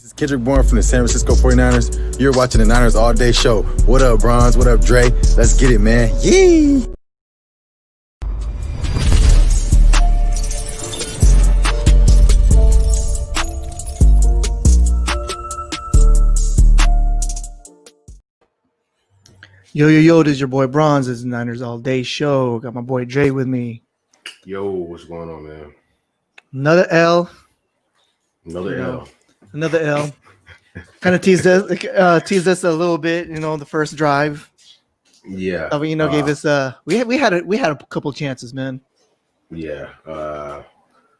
This is Kendrick Bourne from the San Francisco 49ers. You're watching the Niners All Day Show. What up, Bronze? What up, Dre? Let's get it, man. Yee! Yo, this is your boy Bronze. This is the Niners All Day Show. Got my boy Dre with me. Yo, what's going on, man? Another L. Another L. Kind of teased us a little bit, the first drive. Yeah. Gave us we had a couple chances, man. Yeah.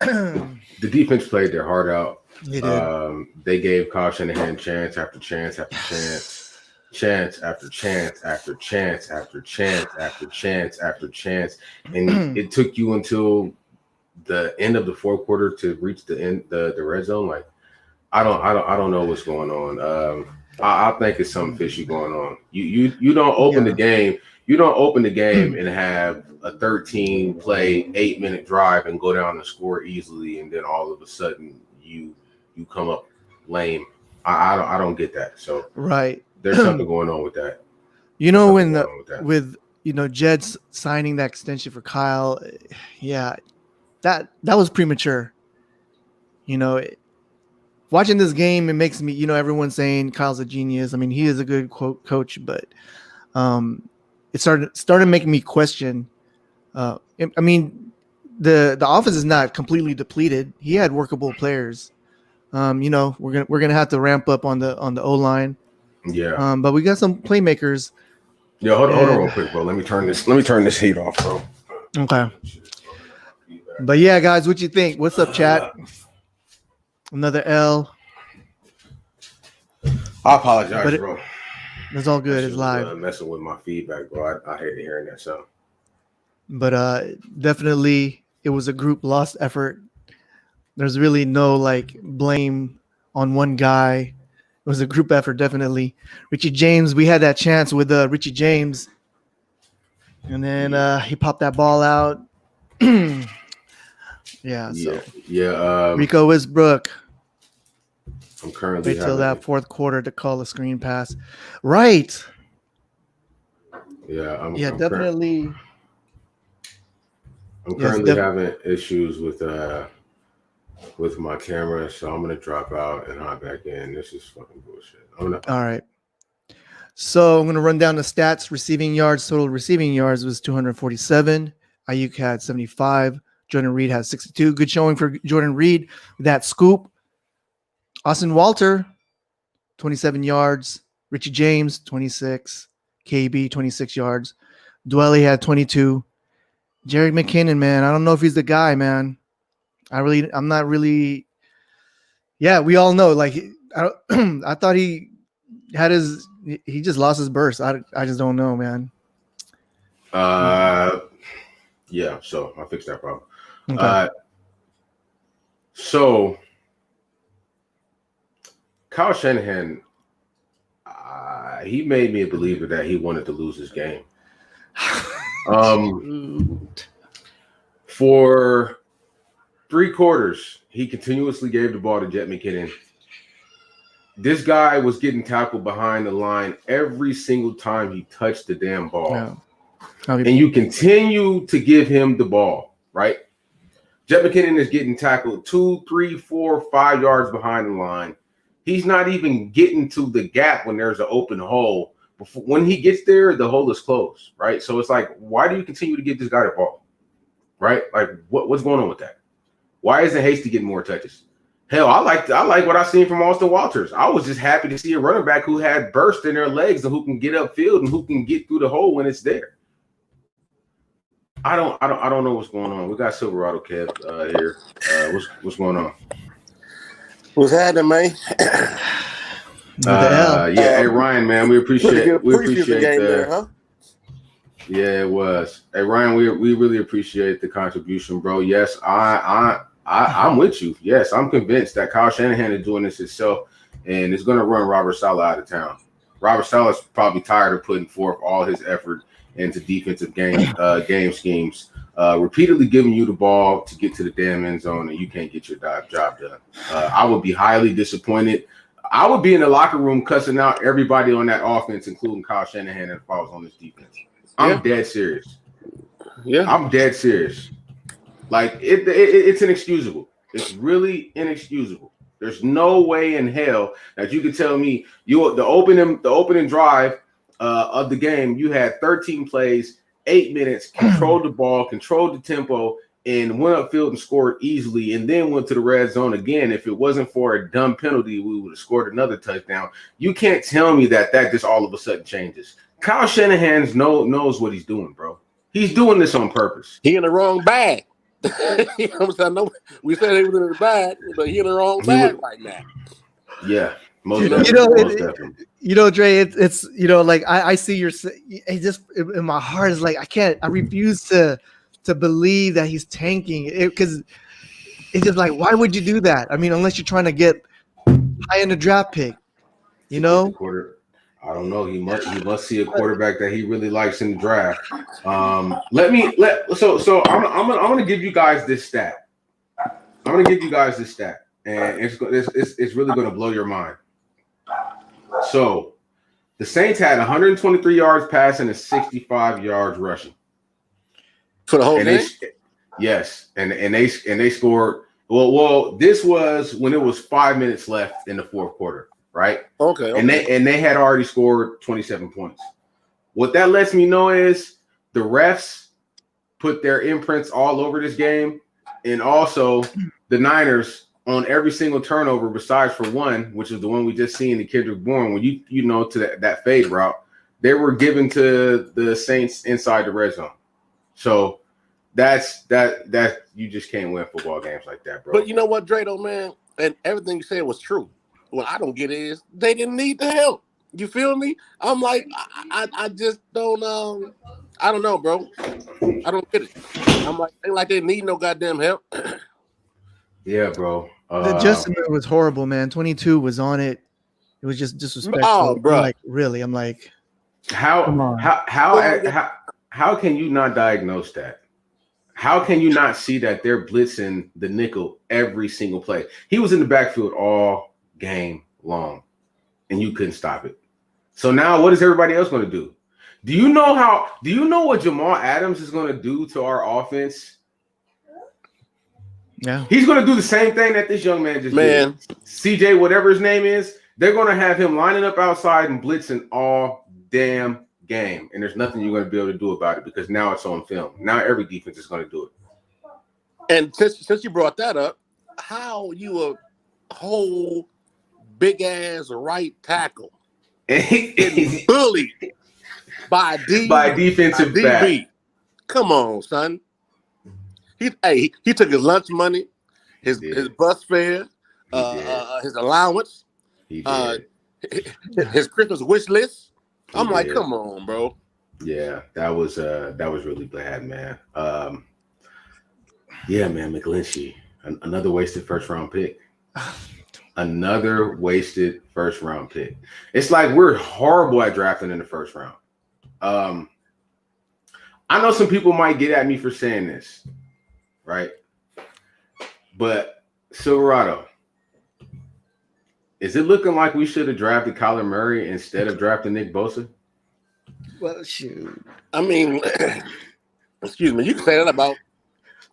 The defense played their heart out. They did. They gave Kyle Shanahan chance after chance after chance. Chance after chance after chance after chance after chance after chance. And it took you until the end of the fourth quarter to reach the end the red zone. Like I don't know what's going on. I think it's something fishy going on. You don't open the game. You don't open the game and have a 13-play, 8-minute drive and go down and score easily, and then all of a sudden you come up lame. I don't get that. So right. There's something going on with that. With Jets signing that extension for Kyle, that was premature. Watching this game, it makes me, everyone's saying Kyle's a genius. I mean, he is a good coach, but it started making me question. I mean, the offense is not completely depleted. He had workable players. We're gonna have to ramp up on the O-line. Yeah. But we got some playmakers. Yeah, hold on real quick, bro. Let me turn this heat off, bro. Okay. But yeah, guys, what you think? What's up, chat? Another L. I apologize, bro. It's all good. It's live. Messing with my feedback, bro. I hate hearing that sound. But definitely, it was a group lost effort. There's really no blame on one guy. It was a group effort, definitely. Richie James, we had that chance with Richie James. And then he popped that ball out. Rico Westbrook. I'm currently wait till that fourth quarter to call a screen pass. Right. Yeah, I'm definitely. I'm currently having issues with my camera, so I'm gonna drop out and hop back in. This is fucking bullshit. All right. So I'm gonna run down the stats. Receiving yards, total receiving yards was 247. Aiyuk had 75. Jordan Reed had 62. Good showing for Jordan Reed. That scoop. Austin Walter, 27 yards. Richie James, 26. KB, 26 yards. Dwelly had 22. Jerry McKinnon, man, I don't know if he's the guy, man. I'm not really. Yeah, we all know. I thought he had he just lost his burst. I just don't know, man. Yeah. So I fixed that problem. Okay. So Kyle Shanahan, he made me a believer that he wanted to lose this game. For 3 quarters, he continuously gave the ball to Jet McKinnon. This guy was getting tackled behind the line every single time he touched the damn ball. Yeah. And you continue to give him the ball, right? Jet McKinnon is getting tackled 2, 3, 4, 5 yards behind the line. He's not even getting to the gap when there's an open hole. When he gets there, the hole is closed, right? So it's like, why do you continue to give this guy the ball, right? Like, what's going on with that? Why isn't Hasty getting more touches? Hell, I like what I've seen from Austin Walters. I was just happy to see a running back who had burst in their legs and who can get upfield and who can get through the hole when it's there. I don't know what's going on. We got Silverado Kev here. What's going on? What's happening, man? Hey Ryan, man, we appreciate the game the there, huh? Yeah, it was. Hey Ryan, we really appreciate the contribution, bro. Yes, I'm with you. Yes, I'm convinced that Kyle Shanahan is doing this himself and is going to run Robert Saleh out of town. Robert Saleh's probably tired of putting forth all his effort into defensive game schemes, repeatedly giving you the ball to get to the damn end zone, and you can't get your job done. I would be highly disappointed. I would be in the locker room cussing out everybody on that offense, including Kyle Shanahan, if I was on this defense. I'm dead serious. Yeah, I'm dead serious. Like it's inexcusable. It's really inexcusable. There's no way in hell that you could tell me the opening drive of the game. You had 13 plays, 8 minutes, controlled the ball, controlled the tempo, and went upfield and scored easily, and then went to the red zone again. If it wasn't for a dumb penalty, we would have scored another touchdown. You can't tell me that just all of a sudden changes. Kyle Shanahan knows what he's doing, bro. He's doing this on purpose. he in the wrong bag. You know what I'm saying? I know we said he was in the bag, but he in the wrong bag right now. Yeah, Dre, it's like I see it just in my heart is like I refuse to believe that he's tanking it, because it's just like, why would you do that? I mean, unless you're trying to get high in the draft pick, I don't know. He must see a quarterback that he really likes in the draft. So I'm gonna give you guys this stat. And it's really gonna blow your mind. So the Saints had 123 yards passing and 65 yards rushing for the whole game. Yes, and they scored. Well, this was when it was 5 minutes left in the fourth quarter. Right. Okay. And they had already scored 27 points. What that lets me know is the refs put their imprints all over this game, and also the Niners on every single turnover besides for one, which is the one we just seen in Kendrick Bourne, when to that fade route, they were given to the Saints inside the red zone. So that you just can't win football games like that, bro. But you know what, Drado, man, and everything you said was true. What I don't get is they didn't need the help. You feel me? I'm like, I just don't I don't know, bro. I don't get it. I'm like, they didn't need no goddamn help. Yeah, bro. The adjustment was horrible, man. 22 was on it. It was just disrespectful. Oh, bro. Like, really? I'm like, how can you not diagnose that? How can you not see that they're blitzing the nickel every single play? He was in the backfield all game long, and you couldn't stop it. So now what is everybody else going to do? Do you know what Jamal Adams is going to do to our offense? Yeah. He's going to do the same thing that this young man just did. CJ, whatever his name is, they're going to have him lining up outside and blitzing all damn game. And there's nothing you're going to be able to do about it, because now it's on film. Now every defense is going to do it. And since you brought that up, how you a whole big ass right tackle getting bullied by defensive back. Come on, son. He took his lunch money, his bus fare, his allowance, his Christmas wish list. I'm like, come on, bro. Yeah, that was really bad, man. Yeah, man, McGlinchey, another wasted first round pick. Another wasted first round pick. It's like we're horrible at drafting in the first round. I know some people might get at me for saying this, right? But Silverado, is it looking like we should have drafted Kyler Murray instead of drafting Nick Bosa? Well, shoot. I mean, excuse me, you can say that about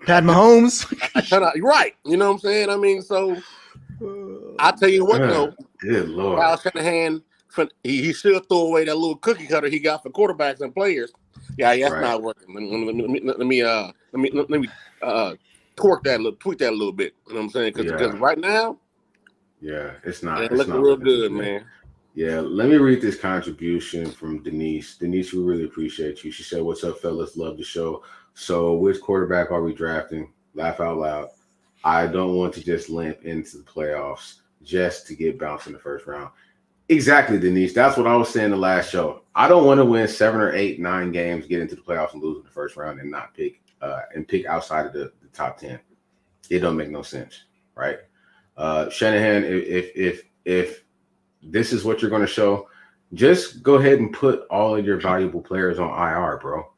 Pat Mahomes. You're right. You know what I'm saying? I mean, so I'll tell you what, though. Good Lord. Kyle Shanahan, he should throw away that little cookie cutter he got for quarterbacks and players. Yeah, that's not working. Let me tweak that a little bit. You know what I'm saying? Because right now, it's not. It's looking real good, man. Yeah, let me read this contribution from Denise. Denise, we really appreciate you. She said, "What's up, fellas? Love the show. So, which quarterback are we drafting? Laugh out loud. I don't want to just limp into the playoffs just to get bounced in the first round." Exactly, Denise. That's what I was saying the last show. I don't want to win 7 or 8, 9 games, get into the playoffs and lose in the first round and not pick outside of the top 10. It don't make no sense, right? Shanahan, if this is what you're going to show, just go ahead and put all of your valuable players on IR, bro.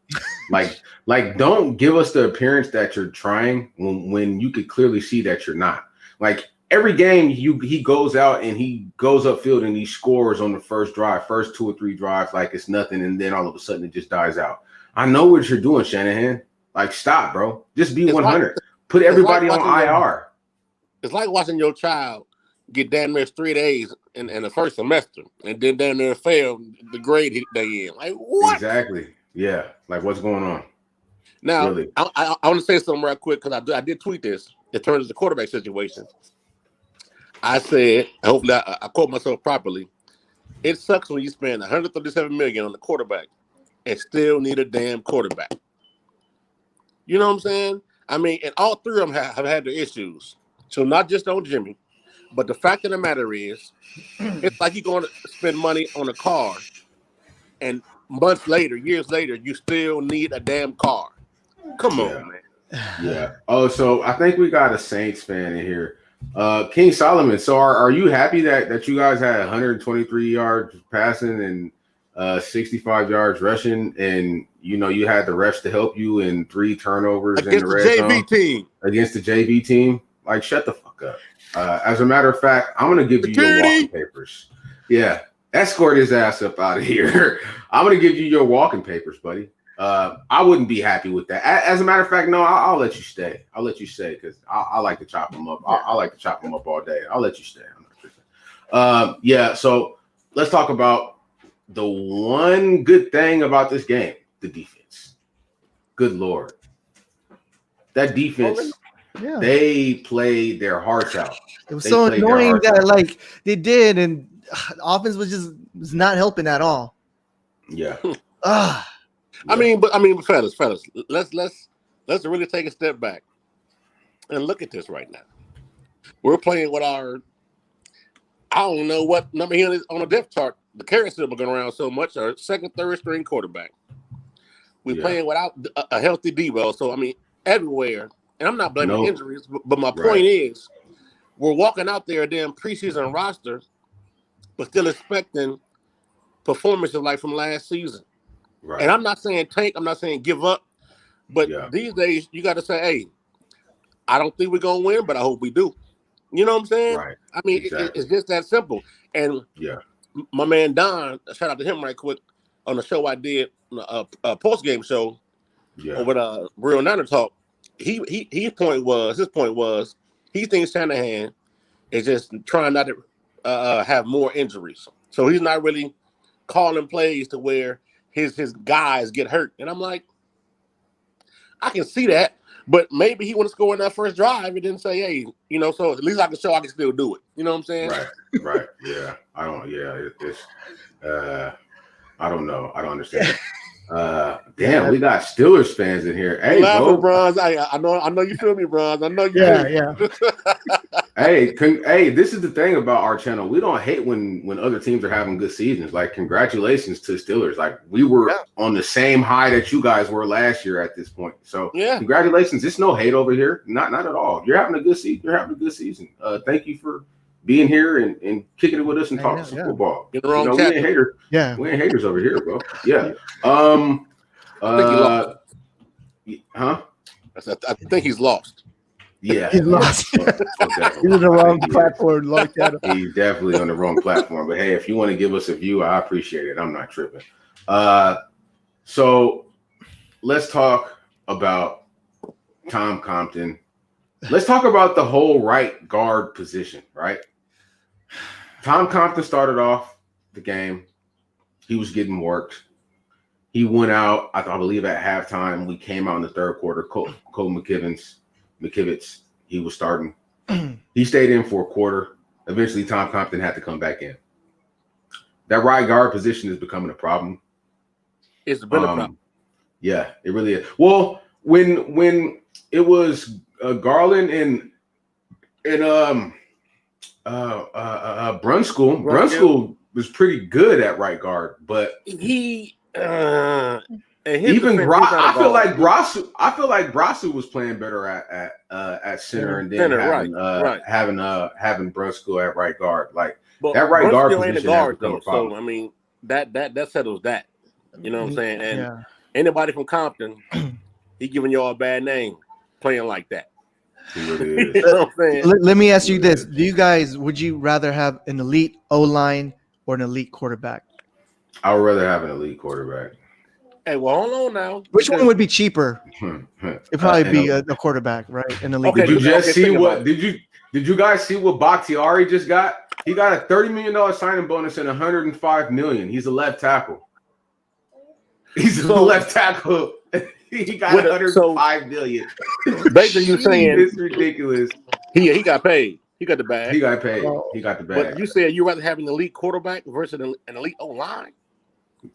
like don't give us the appearance that you're trying when you could clearly see that you're not. Like, every game he goes out and he goes upfield and he scores on the first drive, first 2 or 3 drives like it's nothing, and then all of a sudden it just dies out. I know what you're doing, Shanahan. Like, stop, bro. Just be 100. Put everybody on IR. It's like watching your child get damn near 3 days in the first semester and then damn near fail the grade they in. Like, what? Exactly. Yeah. Like, what's going on? Now, Really? I want to say something right quick because I did tweet this in terms of the quarterback situation. I said, hopefully I quote myself properly, it sucks when you spend $137 million on the quarterback and still need a damn quarterback. You know what I'm saying? I mean, and all three of them have had their issues. So not just on Jimmy, but the fact of the matter is, it's like you're going to spend money on a car, and months later, years later, you still need a damn car. Come on, man. Yeah. Oh, so I think we got a Saints fan in here. King Solomon. So are you happy that you guys had 123 yards passing and 65 yards rushing, and you had the refs to help you in 3 turnovers against in the red zone team? Against the JV team? Like, shut the fuck up. As a matter of fact, I'm gonna give you your walking papers. Yeah, escort his ass up out of here. I'm gonna give you your walking papers, buddy. I wouldn't be happy with that. As a matter of fact, no, I'll let you stay. I'll let you stay because I like to chop them up. I like to chop them up all day. I'll let you stay. I'm not tripping. Yeah, so let's talk about the one good thing about this game, the defense. Good Lord. That defense, they played their hearts out. It was so annoying that like they did, and the offense was not helping at all. Yeah. I mean, but fellas, let's really take a step back and look at this right now. We're playing with I don't know what number he is on the depth chart. The carry symbol going around so much. Our second, third string quarterback. We're playing without a healthy Debo. So I mean, everywhere. And I'm not blaming injuries, but my point is, we're walking out there damn preseason roster, but still expecting performances like from last season. Right. And I'm not saying tank, I'm not saying give up, but these days you got to say, hey, I don't think we're going to win, but I hope we do. You know what I'm saying? Right. I mean, it's just that simple. And my man Don, shout out to him right quick, on the show I did, a post-game show over Real Niner Talk, his point was he thinks Shanahan is just trying not to have more injuries. So he's not really calling plays to where his guys get hurt. And I'm like, I can see that, but maybe he want to score in that first drive and then say, hey, so at least I can show I can still do it. You know what I'm saying? Right. Yeah. I don't know. I don't understand. Damn, we got Steelers fans in here. Hey, bro. Bronze. I know you feel me, Bronze. I know you do. Yeah. Hey, this is the thing about our channel. We don't hate when other teams are having good seasons. Like, congratulations to Steelers. Like, we were on the same high that you guys were last year at this point. So, congratulations. There's no hate over here. Not at all. You're having a good season. Thank you for being here and kicking it with us and talking some football. Get the wrong we ain't haters. Yeah, we ain't haters over here, bro. Yeah. I think he lost. Huh? I think he's lost. Yeah, he's lost. He's on the wrong platform. Like that. He's definitely on the wrong platform. But hey, if you want to give us a view, I appreciate it. I'm not tripping. So let's talk about Tom Compton. Let's talk about the whole right guard position, right? Tom Compton started off the game. He was getting worked. He went out, I believe at halftime. We came out in the third quarter. Cole McKivitz, he was starting. He stayed in for a quarter. Eventually, Tom Compton had to come back in. That right guard position is becoming a problem. It's been a problem. Yeah, it really is. Well, when it was Garland and Brunskill was pretty good at right guard, but he even I feel like Brasu was playing better at center and then having Brunskill at right guard. Like, that right guard position ain't a guard though. So I mean that settles that. You know what I'm saying? And anybody from Compton, he giving y'all a bad name playing like that. He really is. You know what I'm saying? Let me ask you this: would you rather have an elite O line or an elite quarterback? I would rather have an elite quarterback. Hey, well, hold on now. Which one would be cheaper? It'd probably be a quarterback, right? An elite. Okay, Did you just see think what? about it. Did you guys see what Bakhtiari just got? He got a $30 million signing bonus and $105 million. He's a left tackle. He's a left tackle. He got $105 million. Basically, you saying it's ridiculous. He got paid. He got the bag. He got paid. He got the bag. But you said you rather have an elite quarterback versus an elite O line.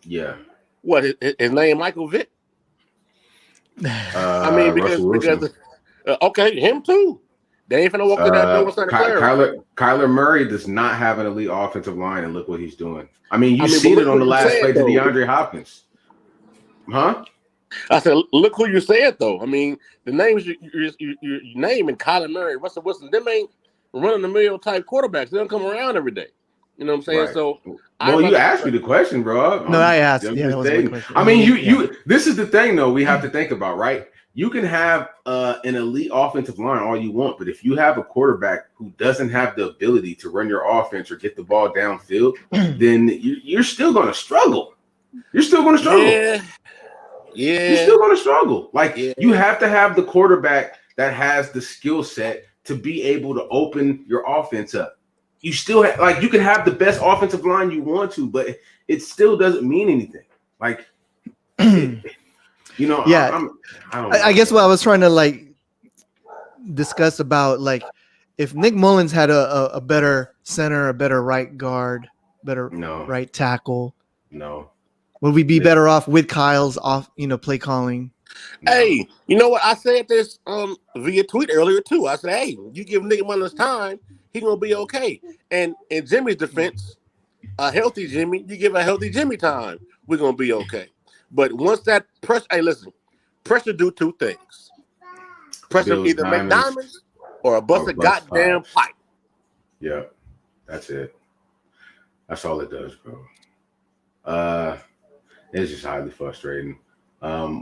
Yeah. What his name? Michael Vick. I mean, because okay, him too. They ain't finna walk to that door and start Kyler Murray does not have an elite offensive line, and look what he's doing. I mean, you've seen it on the last play to DeAndre Hopkins. Huh? I said, look who you said though. I mean, the names you naming Kyler Murray, Russell Wilson, them ain't running the mill type quarterbacks. They don't come around every day. You know what I'm saying? Right. So, well, you asked me the question, bro. No, I asked. Yeah, that was my question. I mean, you. This is the thing, though. We have to think about, right? You can have an elite offensive line all you want, but if you have a quarterback who doesn't have the ability to run your offense or get the ball downfield, then you're still going to struggle. You're still going to struggle. Yeah. You're still going to struggle. Like you have to have the quarterback that has the skill set to be able to open your offense up. You still you can have the best offensive line you want to, but it still doesn't mean anything. Like, you know, yeah. I don't know. I guess what I was trying to discuss about if Nick Mullins had a better center, a better right guard, better right tackle. No. Would we be better off with Kyle's play calling? No. Hey, you know what? I said this via tweet earlier too. I said, hey, you give Nick Mullins time, he gonna be okay. And in Jimmy's defense, a healthy Jimmy, you give a healthy Jimmy time, we're gonna be okay. But once that pressure, hey, listen, pressure do two things. Pressure either make diamonds or bust a goddamn pipe. Yeah, that's it. That's all it does, bro. It's just highly frustrating.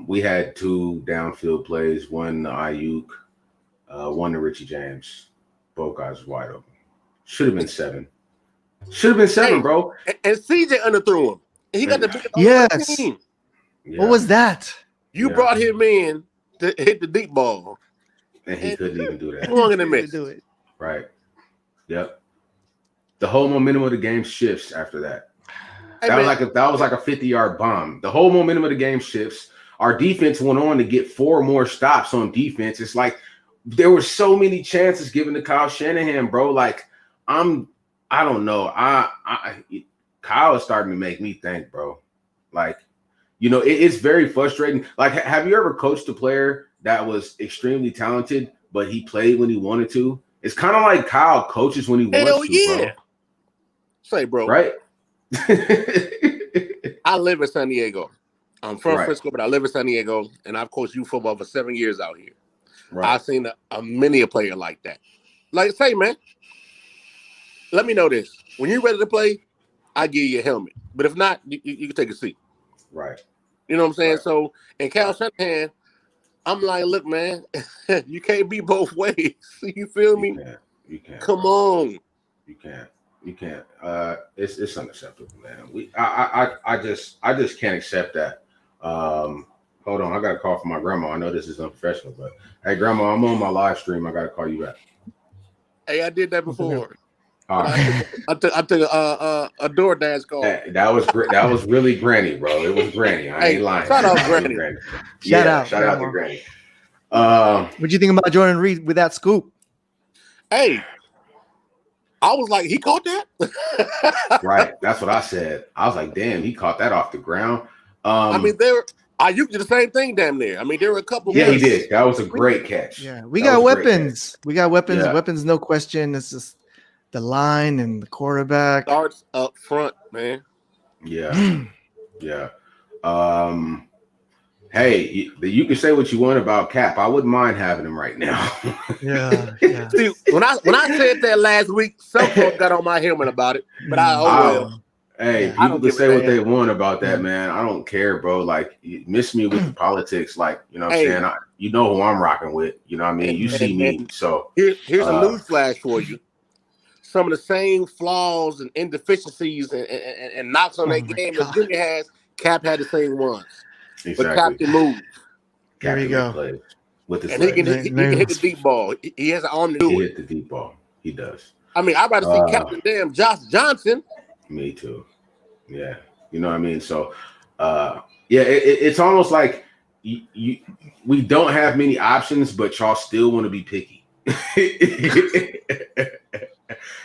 We had two downfield plays, one to Aiyuk, one to Richie James. Both guys were wide open. Should have been 7. Should have been 7, bro. And CJ underthrew him. And he got the biggest yes. team. Yeah. What was that? You brought him in to hit the deep ball. And he couldn't even do that. Long in the mix. Do it. Right. Yep. The whole momentum of the game shifts after that. Hey, that was like a 50-yard bomb. The whole momentum of the game shifts. Our defense went on to get 4 more stops on defense. It's like there were so many chances given to Kyle Shanahan, bro. Like I don't know. Kyle is starting to make me think, bro. Like, you know, it's very frustrating. Like, have you ever coached a player that was extremely talented, but he played when he wanted to? It's kind of like Kyle coaches when he wants to, bro. Say, bro. Right? I live in San Diego. I'm from Frisco, but I live in San Diego, and I've coached youth football for 7 years out here. Right. I've seen many a player like that. Like, say, man, let me know this. When you're ready to play, I give you a helmet. But if not, you can take a seat. Right. You know what I'm saying? Right. So, in Kyle Shanahan, I'm like, look, man, you can't be both ways. You feel me? You can't. Come on. You can't. It's unacceptable, man. I just can't accept that. Hold on, I got a call from my grandma. I know this is unprofessional, but hey, grandma, I'm on my live stream. I got to call you back. Hey, I did that before. All right. I took a DoorDash call. Hey, that was really Granny, bro. It was Granny. I ain't lying. Shout out Granny. Shout out to Granny. What'd you think about Jordan Reed with that scoop? Hey, I was like, he caught that? Right. That's what I said. I was like, damn, he caught that off the ground. I mean, Aiyuk did the same thing damn near. I mean, there were a couple. Yeah, he did. That was a great catch. Yeah, we got weapons. We got weapons. Yeah. Weapons, no question. It's just the line and the quarterback. Starts up front, man. Yeah. Yeah. Hey, you can say what you want about Cap. I wouldn't mind having him right now. Yeah. See, when I said that last week, some folks got on my helmet about it, but Hey, Yeah. I people don't can give a say what damn. they want about that, Yeah. man. I don't care, bro. Like, you miss me with the politics. Like, you know what I'm Hey. saying? You know who I'm rocking with. You know what I mean? You see me. So Here's a news flash for you. Some of the same flaws and indeficiencies and knocks on Oh their my game God. that Junior has, Cap had the same ones. But exactly. Captain moves. Here we Captain go. plays with his And he can legs. hit the deep ball. He has an arm to do He it. hit the deep ball. He does. I mean, I'd rather see Captain damn Josh Johnson. Me too. Yeah. You know what I mean? So, yeah, it's almost like we don't have many options, but y'all still want to be picky.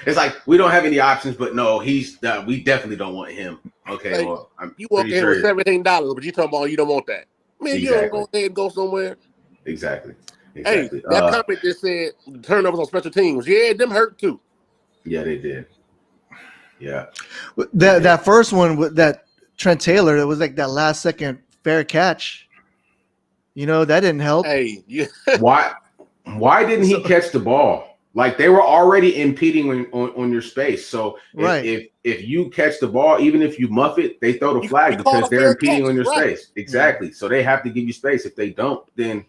It's like we don't have any options, but no, we definitely don't want him. Okay, Like, well, I'm you walk pretty in sure with $17, but you talking about you don't want that. Man, you don't Exactly. go ahead and go somewhere. Exactly. Hey, that comment just said turnovers on special teams. Yeah, them hurt too. Yeah, they did. Yeah. That first one with that Trent Taylor, it was like that last second fair catch. You know, that didn't help. Hey, yeah. Why didn't he catch the ball? Like, they were already impeding on your space. So if you catch the ball, even if you muff it, they throw the flag because they're impeding on your space. Exactly. So they have to give you space. If they don't, then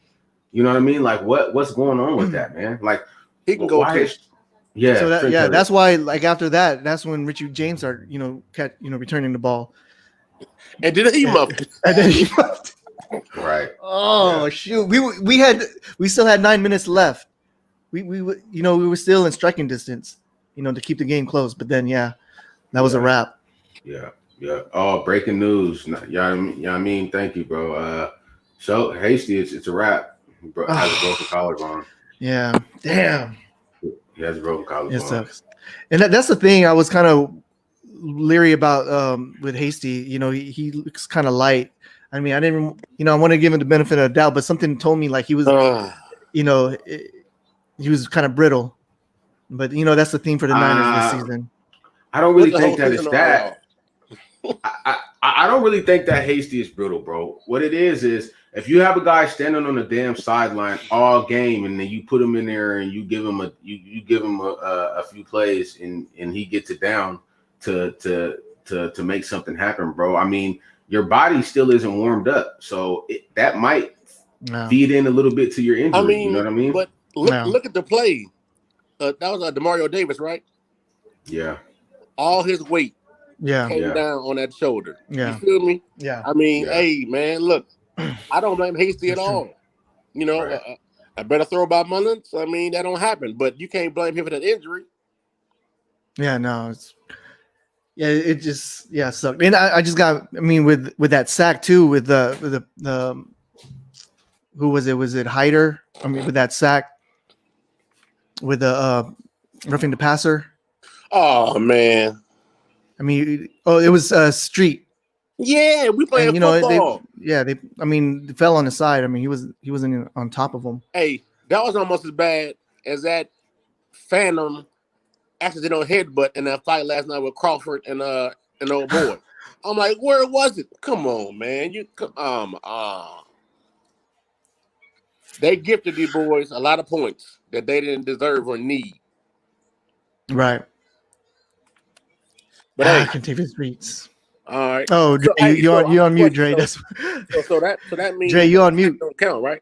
you know what I mean? Like, what's going on with that, man? Like, he can go too. Yeah. So that's why, like, after that, that's when Richie James started, returning the ball. And then he muffed it. And then he muffed it. Right. Oh, shoot. We still had 9 minutes left. We were still in striking distance, to keep the game close. But then, that was a wrap. Yeah. Yeah. Oh, breaking news. Yeah, I mean, thank you, bro. So Hasty, it's a wrap. Bro, has a broken collarbone. Yeah. Damn. He has a broken collarbone. It sucks. And that's the thing I was kind of leery about with Hasty. He looks kind of light. I mean, I didn't, I want to give him the benefit of the doubt, but something told me like he was, he was kind of brittle. But, that's the theme for the Niners this season. I don't really think that it's that. I don't really think that Hasty is brittle, bro. What it is if you have a guy standing on the damn sideline all game and then you put him in there and you give him a few plays and he gets it down to make something happen, bro. I mean, your body still isn't warmed up, so that might feed in a little bit to your injury. I mean, you know what I mean? But look at the play. That was Demario Davis, right? Yeah. All his weight came down on that shoulder. Yeah. You feel me? Yeah. I mean, hey, man, look, I don't blame Hasty at all. Right. I better throw by Mullins. I mean, that don't happen, but you can't blame him for that injury. Yeah, no, it just sucked. And I just got, I mean, with that sack too, with the who was it? Was it Hyder? I mean, with that sack with the roughing the passer. Oh man. I mean, it was Street. Yeah, we playing football. They fell on the side. I mean, he wasn't on top of them. Hey, that was almost as bad as that Phantom accidental headbutt in that fight last night with Crawford and old boy. I'm like, where was it? Come on, man. They gifted these boys a lot of points that they didn't deserve or need. Right. But hey, I can take the streets. All right. Oh, Dre, you're on mute, Dre. So that means Dre, you're on mute. Don't count, right?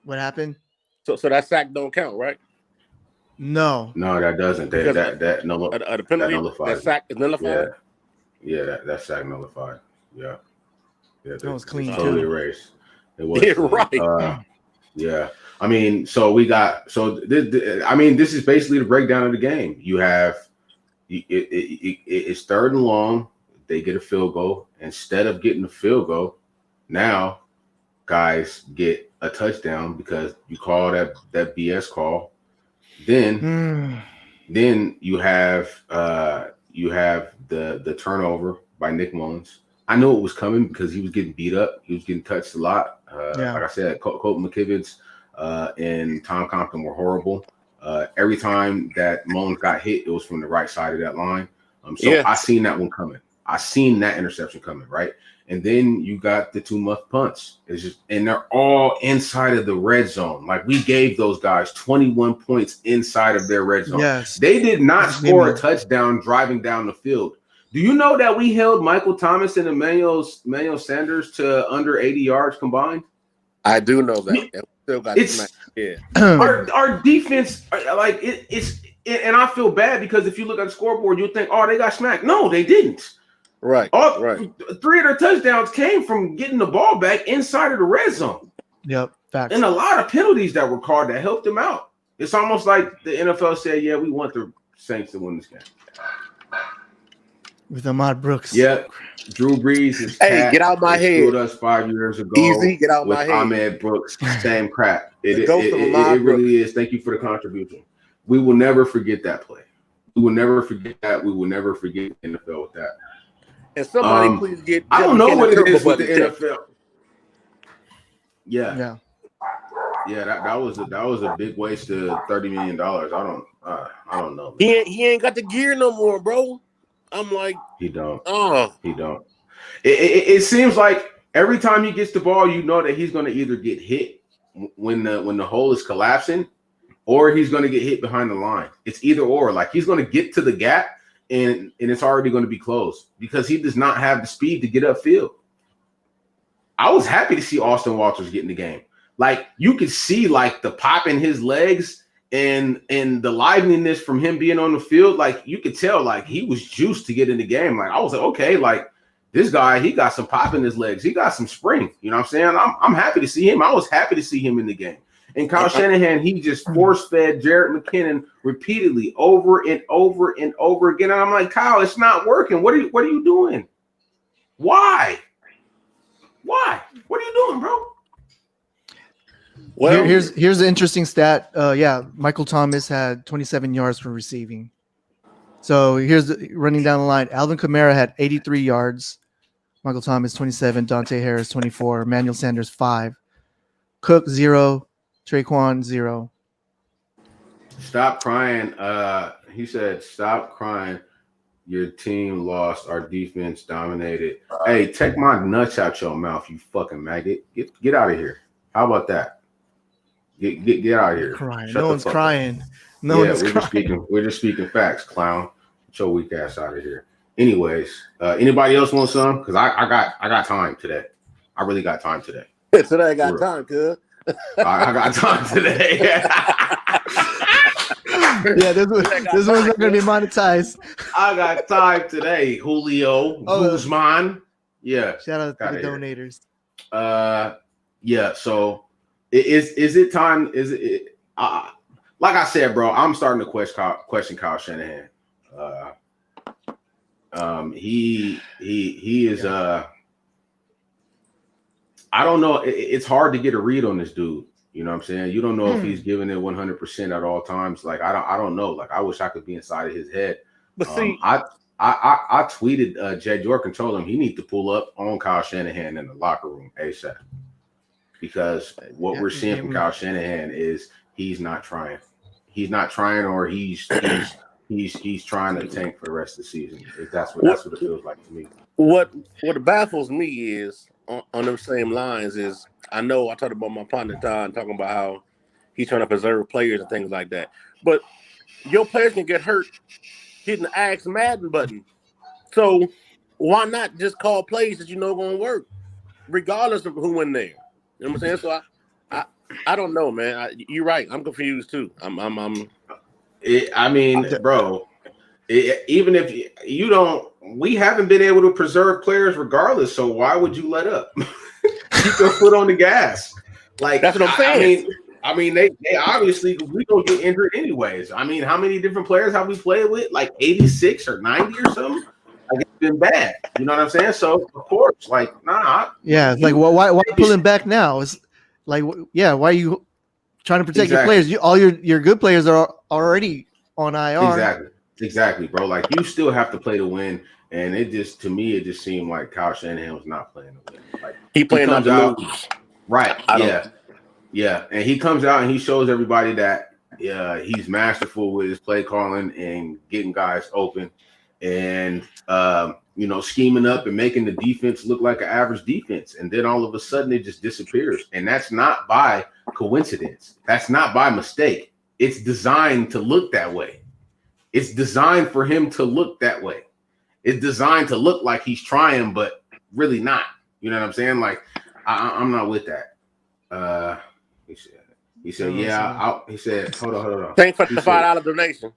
What happened? So that sack don't count, right? No, that doesn't. That nullified. The penalty, that sack is nullified. Yeah, that sack nullified. Yeah. That was clean totally too. Erased. It was right. Yeah. I mean, so we got this is basically the breakdown of the game. You have it's 3rd and long. They get a field goal. Instead of getting a field goal, now guys get a touchdown because you call that BS call. Then you have the turnover by Nick Mullins. I knew it was coming because he was getting beat up. He was getting touched a lot. Like I said, Colton McKivitz and Tom Compton were horrible. Every time that Mullins got hit, it was from the right side of that line. I seen that one coming. I seen that interception coming, right? And then you got the 2 muff punts. And they're all inside of the red zone. Like, we gave those guys 21 points inside of their red zone. Yes. They did not score a touchdown driving down the field. Do you know that we held Michael Thomas and Emmanuel Sanders to under 80 yards combined? I do know that. We still got our defense, like it's, and I feel bad because if you look at the scoreboard, you think, oh, they got smacked. No, they didn't. Right. 3 of their touchdowns came from getting the ball back inside of the red zone. Yep, facts. And a lot of penalties that were called that helped them out. It's almost like the NFL said, yeah, we want the Saints to win this game. With Ahmad Brooks. Yep. Drew Brees is get out my head. Screwed us 5 years ago. Easy, get out my head. With Ahmad Brooks, same crap. It really is. Thank you for the contribution. We will never forget that play. We will never forget that. We will never forget the NFL with that. And somebody please get. I don't know what it is with the NFL. Yeah. That was a big waste of $30 million. I don't know. Man. He ain't got the gear no more, bro. I'm like, he don't. He don't. It seems like every time he gets the ball, you know that he's going to either get hit when the hole is collapsing, or he's going to get hit behind the line. It's either or. Like he's going to get to the gap and it's already going to be closed because he does not have the speed to get upfield. I was happy to see Austin Walters get in the game. Like you could see like the pop in his legs and the liveliness from him being on the field. Like you could tell like he was juiced to get in the game. Like I was like, okay, like this guy, he got some pop in his legs. He got some spring. You know what I'm saying? I'm happy to see him. I was happy to see him in the game. And Kyle Shanahan, he just force-fed Jerick McKinnon repeatedly over and over and over again. And I'm like, Kyle, it's not working. What are you doing? Why? What are you doing, bro? Well, here's the interesting stat. Michael Thomas had 27 yards for receiving. So here's running down the line. Alvin Kamara had 83 yards. Michael Thomas 27. Dante Harris 24. Emmanuel Sanders 5. Cook 0. Traquan 0. Stop crying. He said, "Stop crying. Your team lost. Our defense dominated." Hey, take my nuts out your mouth, you fucking maggot. Get out of here. How about that? Get out of here. Crying. No one's crying. We're just speaking facts, clown. Get your weak ass out of here. Anyways, anybody else want some? Because I got time today. I really got time today. Today I got time, cuz. I got time today. this one's not going to be monetized. I got time today, Julio Guzman. Yeah. Shout out to the donators. Yeah. So is it time? Like I said, bro, I'm starting to question Kyle Shanahan. He is I don't know. It's hard to get a read on this dude. You know what I'm saying? You don't know if he's giving it 100% at all times. Like I don't know. Like I wish I could be inside of his head. But see, I tweeted Jed York and told him he needs to pull up on Kyle Shanahan in the locker room ASAP. Because what we're seeing from Kyle Shanahan is he's not trying. He's not trying, or he's trying to tank for the rest of the season. If that's what it feels like to me. What baffles me is on those same lines is I know I talked about my partner Don talking about how he's trying to preserve players and things like that. But your players can get hurt hitting the Ask Madden button. So why not just call plays that you know going to work, regardless of who in there? You know what I'm saying? So I don't know, man. You're right. I'm confused too. Bro, even if you don't, we haven't been able to preserve players regardless. So why would you let up? Keep your foot on the gas. Like that's what I'm saying. I mean, they obviously we don't get injured anyways. I mean, how many different players have we played with? Like 86 or 90 or something. Like it's been bad. You know what I'm saying? So of course, like nah. Yeah, like why pulling back now? It's like why are you trying to protect your players? All your good players are already on IR. Exactly, bro. Like you still have to play to win, and it just seemed like Kyle Shanahan was not playing to win. Like he playing not to lose. Right. Yeah. And he comes out and he shows everybody that he's masterful with his play calling and getting guys open, and scheming up and making the defense look like an average defense. And then all of a sudden it just disappears. And that's not by coincidence. That's not by mistake. It's designed to look that way. It's designed for him to look that way. It's designed to look like he's trying, but really not. You know what I'm saying? Like, I'm not with that. He said, yeah. He said, hold on. Thanks for the $5 donation.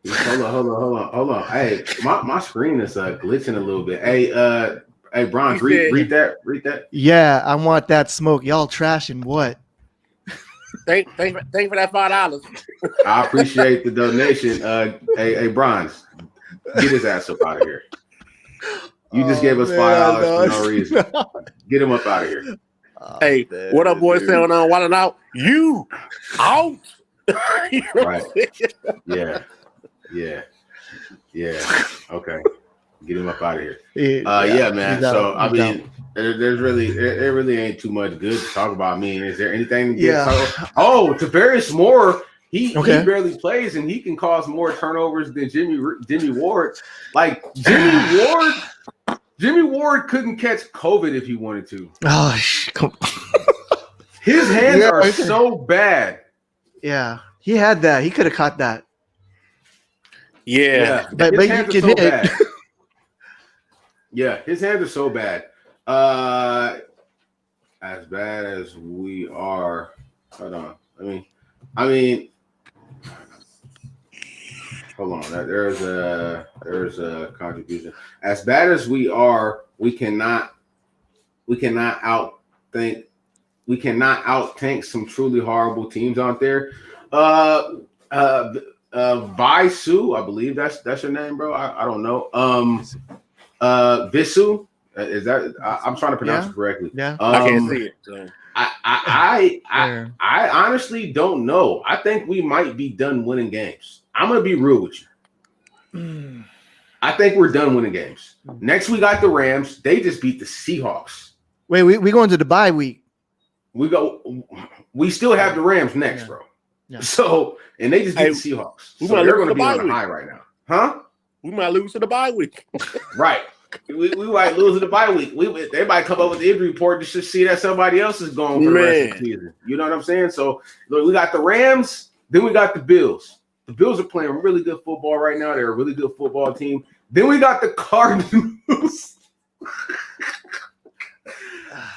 Hold on. Hey, my screen is glitching a little bit. Hey, Bron, read that. Yeah, I want that smoke. Y'all trashing what? Thank for that $5. I appreciate the donation. Hey, Bronze, get his ass up out of here. You just gave us $5 for no reason. Get him up out of here. Hey, what up, boys? Saying on Wild and Out? You out? You know right? Yeah. Okay, get him up out of here. Yeah, man. So I mean, there really ain't too much good to talk about. I mean, is there anything? Tavarius Moore. He barely plays, and he can cause more turnovers than Jimmy Ward. Like Jimmy Ward couldn't catch COVID if he wanted to. Oh, his hands are so bad. Yeah, he had that. He could have caught that. Yeah. But you can hit. Bad. Yeah, his hands are so bad. As bad as we are. Hold on. I mean. Hold on. There's a contribution. As bad as we are, we cannot outthink some truly horrible teams out there. Visu, I believe that's your name, bro. I don't know. Visu, is that? I'm trying to pronounce it correctly. Yeah, I can't see it. So. I honestly don't know. I think we might be done winning games. I'm gonna be real with you. I think we're done winning games. Next, we got the Rams. They just beat the Seahawks. Wait, we going to the bye week. We still have the Rams next, bro. Yeah. So, and they just beat the Seahawks. So they're going to be on a high right now, huh? We might lose to the bye week. Right. We might lose to the bye week. They might come up with the injury report just to see that somebody else is going for the rest of the season. You know what I'm saying? So look, we got the Rams, then we got the Bills. The Bills are playing really good football right now. They're a really good football team. Then we got the Cardinals.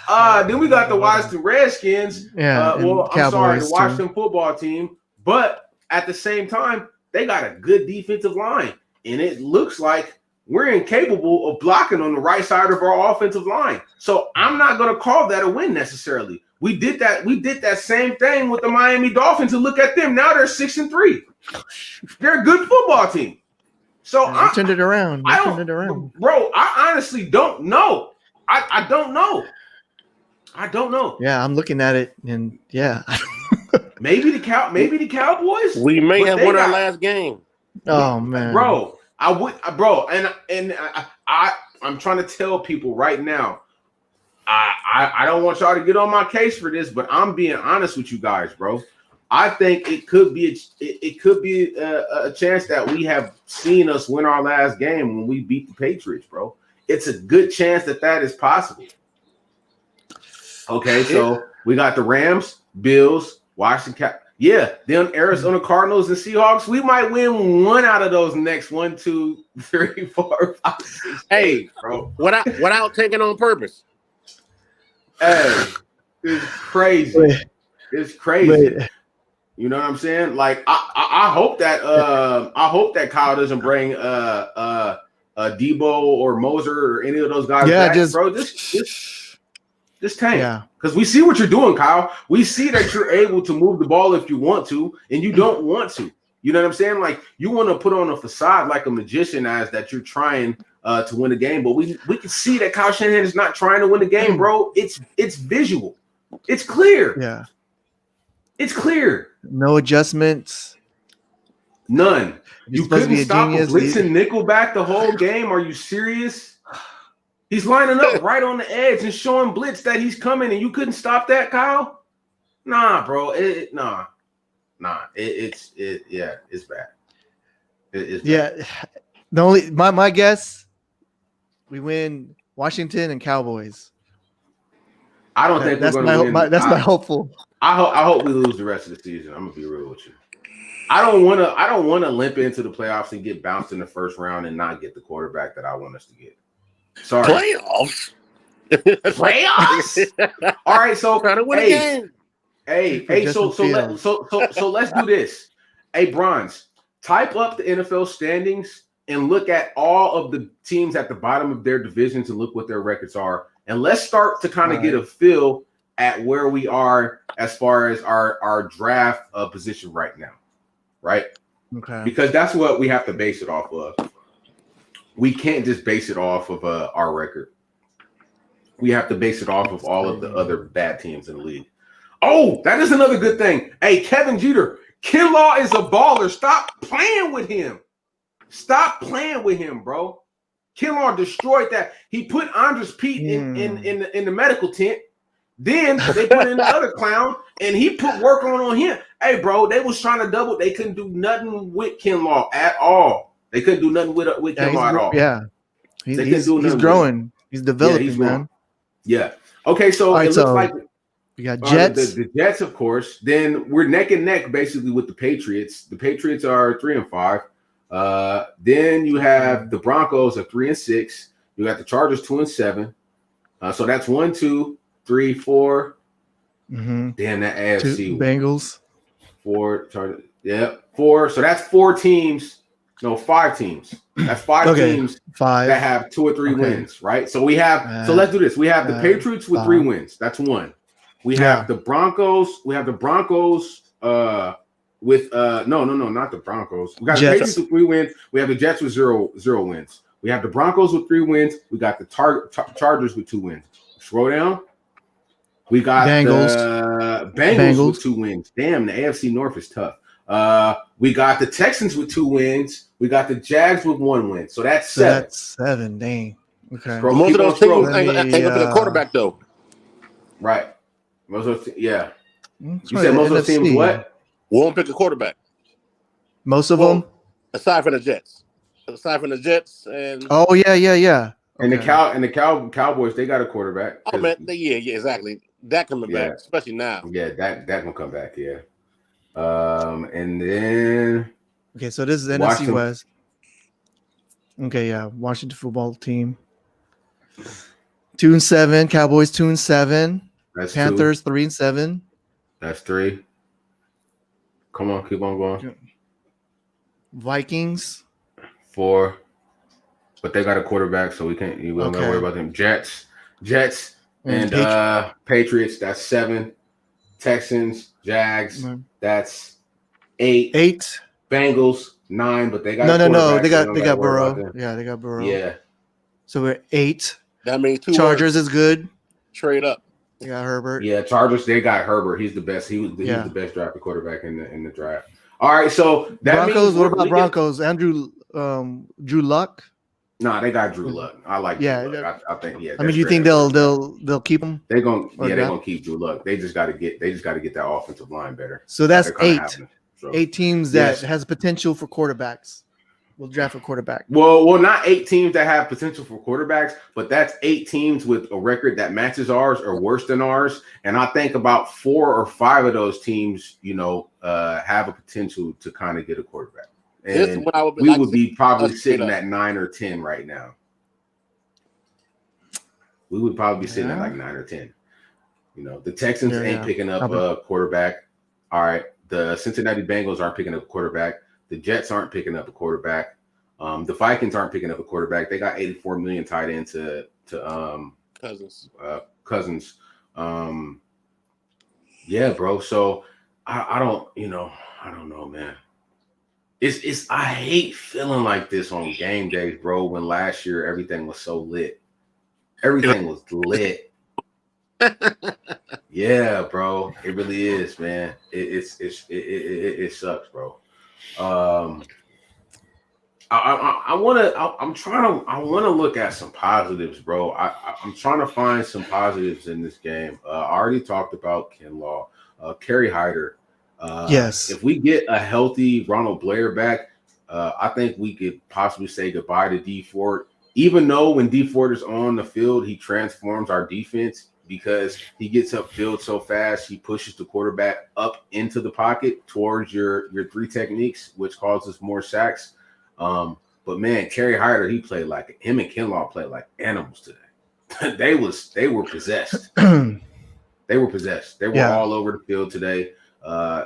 Then we got the Washington Redskins. The Washington football team. But at the same time, they got a good defensive line. And it looks like we're incapable of blocking on the right side of our offensive line. So I'm not going to call that a win necessarily. We did that same thing with the Miami Dolphins, and look at them. Now they're 6-3. They're a good football team. So I turned it around. Bro, I honestly don't know. I don't know. I don't know. Yeah, I'm looking at it, and yeah. maybe the Cowboys. We may have won our last game. Oh man, bro, I'm trying to tell people right now. I don't want y'all to get on my case for this, but I'm being honest with you guys, bro. I think it could be a chance that we have seen us win our last game when we beat the Patriots, bro. It's a good chance that is possible. Okay, so we got the Rams, Bills, Washington. Then Arizona Cardinals and Seahawks. We might win one out of those next 1, 2, 3, 4, 5, 6. Hey, bro, without taking on purpose. Hey, it's crazy. It's crazy. You know what I'm saying? Like I hope that Kyle doesn't bring Debo or Moser or any of those guys back, bro. Just tank. Yeah. Because we see what you're doing, Kyle. We see that you're able to move the ball if you want to, and you don't want to. You know what I'm saying? Like you want to put on a facade like a magician as that you're trying to win a game, but we can see that Kyle Shanahan is not trying to win the game, bro. It's visual. It's clear. Yeah. It's clear. No adjustments. None. You couldn't stop a blitz and nickel back the whole game. Are you serious? He's lining up right on the edge and showing blitz that he's coming, and you couldn't stop that, Kyle? Nah, bro. It's bad. It's bad. Yeah. The only my guess, we win Washington and Cowboys. I don't think that's we're going to win. That's my hopeful. I hope we lose the rest of the season. I'm gonna be real with you. I don't want to limp into the playoffs and get bounced in the first round and not get the quarterback that I want us to get. Sorry. Playoffs. Playoffs. All right, so trying to win a game. Hey, so let's do this. Hey, Bronze, type up the NFL standings and look at all of the teams at the bottom of their divisions and look what their records are. And let's start to kind of get a feel at where we are as far as our draft position right now. Right? Okay. Because that's what we have to base it off of. We can't just base it off of our record. We have to base it off of all of the other bad teams in the league. Oh, that is another good thing. Hey, Kevin Jeter, Kinlaw is a baller. Stop playing with him. Stop playing with him, bro. Kinlaw destroyed that. He put Andres Pete in the medical tent. Then they put in the other clown, and he put work on him. Hey, bro, they was trying to double. They couldn't do nothing with Kinlaw at all. They couldn't do nothing with Kinlaw at all. Yeah, he's growing. He's developing, man. Yeah. Okay, so right, it looks like we got Jets. The Jets, of course. Then we're neck and neck basically with the Patriots. The Patriots are 3-5. Then you have the Broncos are 3-6. You got the Chargers 2-7. So that's 1, 2, 3, 4. Mm-hmm. Damn, that AFC. 2 Bengals. 4 Chargers. Yeah, 4. So that's 4 teams. No, 5 teams. That's 5 teams that have 2 or 3 wins, right? So we have. So let's do this. We have the Patriots with 3 wins. That's 1. We have the Broncos. We have the Broncos with no, not the Broncos. We got the Patriots with 3 wins. We have the Jets with 0 wins. We have the Broncos with 3 wins. We got the Chargers with 2 wins. Scroll down. We got the Bengals with 2 wins. Damn, the AFC North is tough. We got the Texans with 2 wins. We got the Jags with 1 win. So that's 7. That's 7. Dang. Okay. Most of those teams ain't looking at quarterback though. Right. Most of those, yeah. You said most of those teams what? Won't pick a quarterback. Most of them, aside from the Jets. And and the Cowboys, they got a quarterback. Oh man, yeah, exactly. That coming back, especially now. Yeah, that gonna come back. Yeah. And then so this is NFC West. Okay, yeah, Washington football team 2-7, Cowboys 2-7, that's Panthers 3-7. That's 3. Come on, keep on going. Vikings 4, but they got a quarterback, so we don't gotta worry about them. Jets, and Patriots. That's 7. Texans, Jags. That's 8. Bengals 9, but they got no. They got Burrow. Yeah, they got Burrow. Yeah. So we're 8. That means 2. Chargers is good. Trade up. They got Herbert. Yeah, Chargers. They got Herbert. He's the best. He's the best drafted quarterback in the draft. All right, so that Broncos. means what about Broncos? Drew Luck. Nah, they got Drew Luck. I like. Yeah, Drew Luck. I think. Yeah. I mean, do you think they'll keep him? They're gonna keep Drew Luck. They just got to get that offensive line better. So that's 8. 8 teams that has potential for quarterbacks. We'll draft a quarterback. Well, not 8 teams that have potential for quarterbacks, but that's 8 teams with a record that matches ours or worse than ours. And I think about 4 or 5 of those teams, have a potential to kind of get a quarterback. And we would be probably sitting at 9 or 10 right now. We would probably be sitting at like 9 or 10. The Texans ain't picking up a quarterback. All right. The Cincinnati Bengals aren't picking up a quarterback. The Jets aren't picking up a quarterback. The Vikings aren't picking up a quarterback. They got $84 million tied into Cousins. Yeah, bro. So I don't know, man. It's I hate feeling like this on game days, bro. When last year everything was so lit. Everything was lit. Yeah, bro. It really is, man. It sucks, bro. I want to look at some positives, bro. I'm trying to find some positives in this game. I already talked about Kinlaw, Kerry Hyder. Yes. If we get a healthy Ronald Blair back, I think we could possibly say goodbye to D Ford. Even though when D Ford is on the field, he transforms our defense. because he gets upfield so fast. He pushes the quarterback up into the pocket towards your three techniques, which causes more sacks. But man, Kerry Hyder, him and Kinlaw played like animals today. They were possessed. They were possessed. They were all over the field today.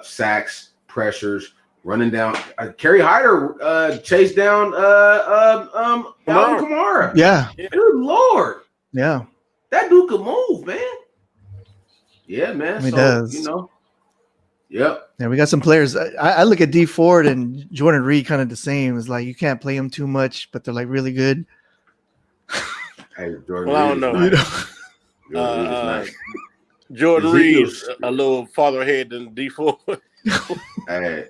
Sacks, pressures, running down. Kerry Hyder chased down Alvin Kamara. Yeah. Good Lord. Yeah. That dude could move, man. Yeah, man. He does. Yep. Yeah, we got some players. I look at D Ford and Jordan Reed kind of the same. It's like you can't play them too much, but they're like really good. Hey, Jordan Reed. I don't know. Jordan Reed is nice. Jordan Reed's a little farther ahead than D4. Hey,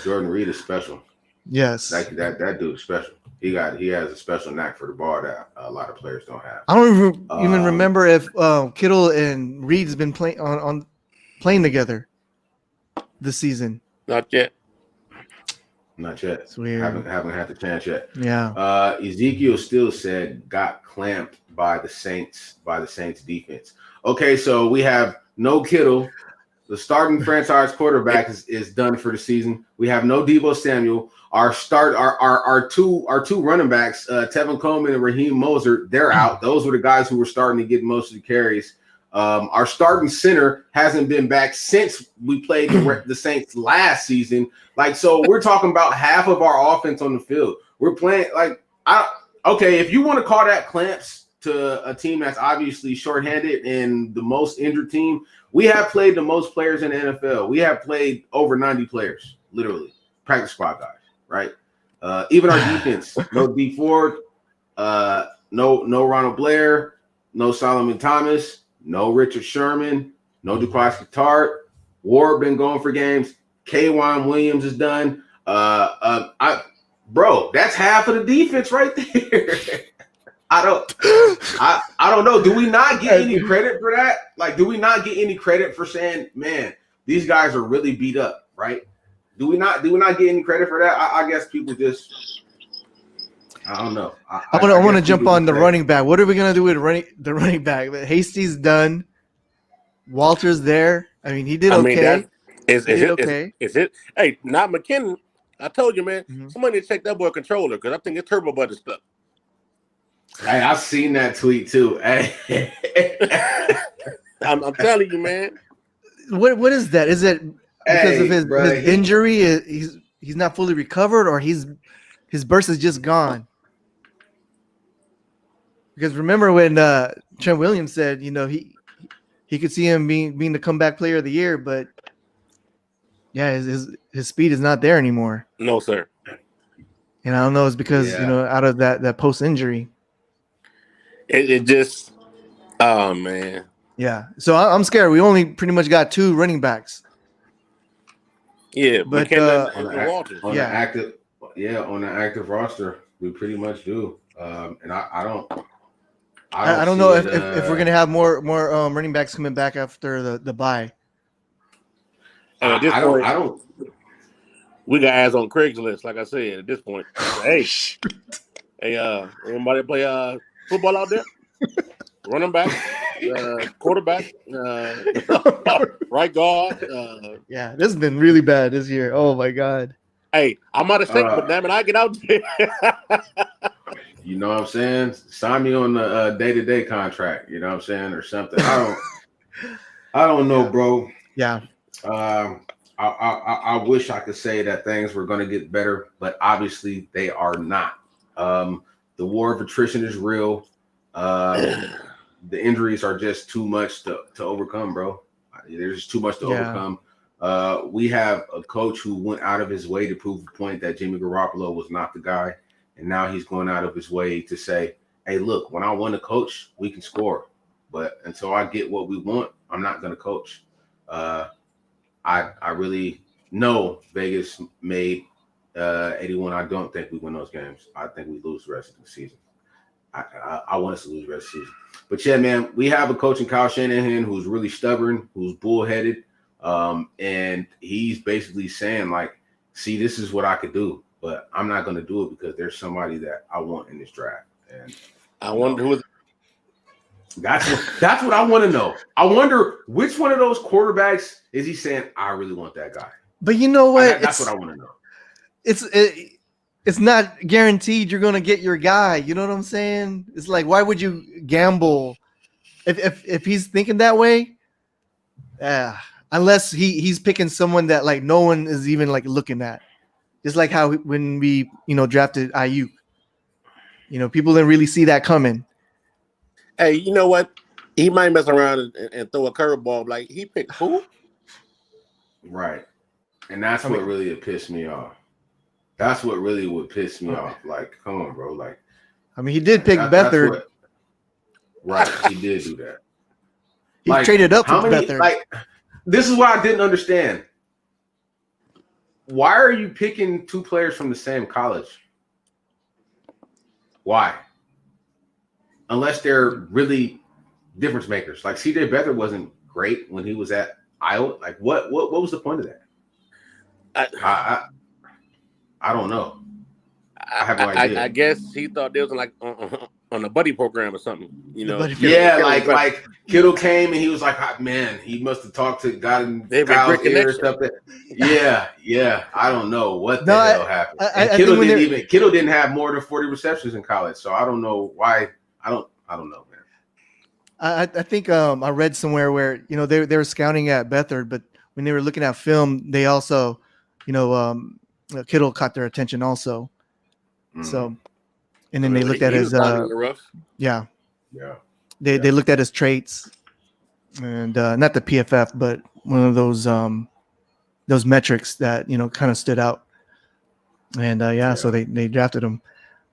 Jordan Reed is special. Yes. That dude is special. He has a special knack for the ball that a lot of players don't have. I don't even remember if Kittle and Reed's been playing together this season. Not yet. Not yet. It's weird. Haven't had the chance yet. Yeah. Ezekiel still said got clamped by the Saints defense. Okay, so we have no Kittle. The starting franchise quarterback is done for the season. We have no Deebo Samuel. Our two running backs, Tevin Coleman and Raheem Moser, they're out. Those were the guys who were starting to get most of the carries. Our starting center hasn't been back since we played the Saints last season. So we're talking about half of our offense on the field. We're playing if you want to call that clamps to a team that's obviously shorthanded and the most injured team, we have played the most players in the NFL. We have played over 90 players, literally, practice squad guys, right? Even our defense, no D Ford, no Ronald Blair, no Solomon Thomas, no Richard Sherman, no Duquesne Tart. Ward been going for games. K'Wan Williams is done. Bro, that's half of the defense right there. I don't know. Do we not get any credit for that? Do we not get any credit for saying, man, these guys are really beat up, right? Do we not get any credit for that? I guess people just, I don't know. I want to jump on the running back. What are we gonna do with the running back? Hasty's done. Walter's there. I mean, he did okay. Is it? Hey, not McKinnon. I told you, man. Mm-hmm. Somebody check that boy controller because I think it's turbo button stuff. Hey, I've seen that tweet too. Hey. I'm telling you, man. What is that? Is it because of his injury? He's not fully recovered, or his burst is just gone? Because remember when Trent Williams said, he could see him being the comeback player of the year, but yeah, his speed is not there anymore. No, sir. And I don't know, it's because out of that post injury. It just, oh man. Yeah. So I'm scared. We only pretty much got two running backs. Yeah, but on the active roster, we pretty much do. And I don't know if we're gonna have more running backs coming back after the bye. At this point, I don't. We got ads on Craigslist, like I said. At this point, hey, anybody play football out there? Running back, quarterback, right guard. Yeah, this has been really bad this year. Oh my God. Hey, I'm out of state, but damn it, I get out there. You know what I'm saying? Sign me on the day-to-day contract. You know what I'm saying, or something. I don't know, bro. Yeah. I wish I could say that things were going to get better, but obviously they are not. The war of attrition is real. The injuries are just too much to overcome, bro. There's just too much to overcome. We have a coach who went out of his way to prove the point that Jimmy Garoppolo was not the guy, and now he's going out of his way to say, hey, look, when I want to coach, we can score. But until I get what we want, I'm not going to coach. I really know Vegas made 81. I don't think we win those games. I think we lose the rest of the season. I want us to lose the rest of the season. But yeah, man, we have a coach in Kyle Shanahan who's really stubborn, who's bullheaded, and he's basically saying, see, this is what I could do, but I'm not going to do it because there's somebody that I want in this draft. And I wonder who. That's what I want to know. I wonder which one of those quarterbacks is he saying, I really want that guy. But you know what? That's what I want to know. It's not guaranteed you're gonna get your guy. You know what I'm saying? It's like, why would you gamble if he's thinking that way? Unless he's picking someone that like no one is even like looking at. Just like how when we drafted Aiyuk, people didn't really see that coming. Hey, you know what? He might mess around and throw a curveball. Like, he picked who? Right. And that's what really would piss me off. That's what really would piss me off. Like, come on, bro. Like, he did pick Beathard. Right. He did do that. He traded up for Beathard. Like, this is what I didn't understand. Why are you picking two players from the same college? Why? Unless they're really difference makers. Like CJ Beathard wasn't great when he was at Iowa. Like what was the point of that? I don't know. I have no idea. I guess he thought they was like on a buddy program or something. Yeah, like Kittle came and he was like, man, he must have talked to God in Kyle's ear or something. Yeah. I don't know what the hell happened. Kittle didn't have more than 40 receptions in college, so I don't know why. I don't know, man. I think I read somewhere where they were scouting at Beathard, but when they were looking at film, they also Kittle caught their attention also. So, and then they looked at his they looked at his traits, and not the PFF, but one of those metrics that kind of stood out. And so they drafted him.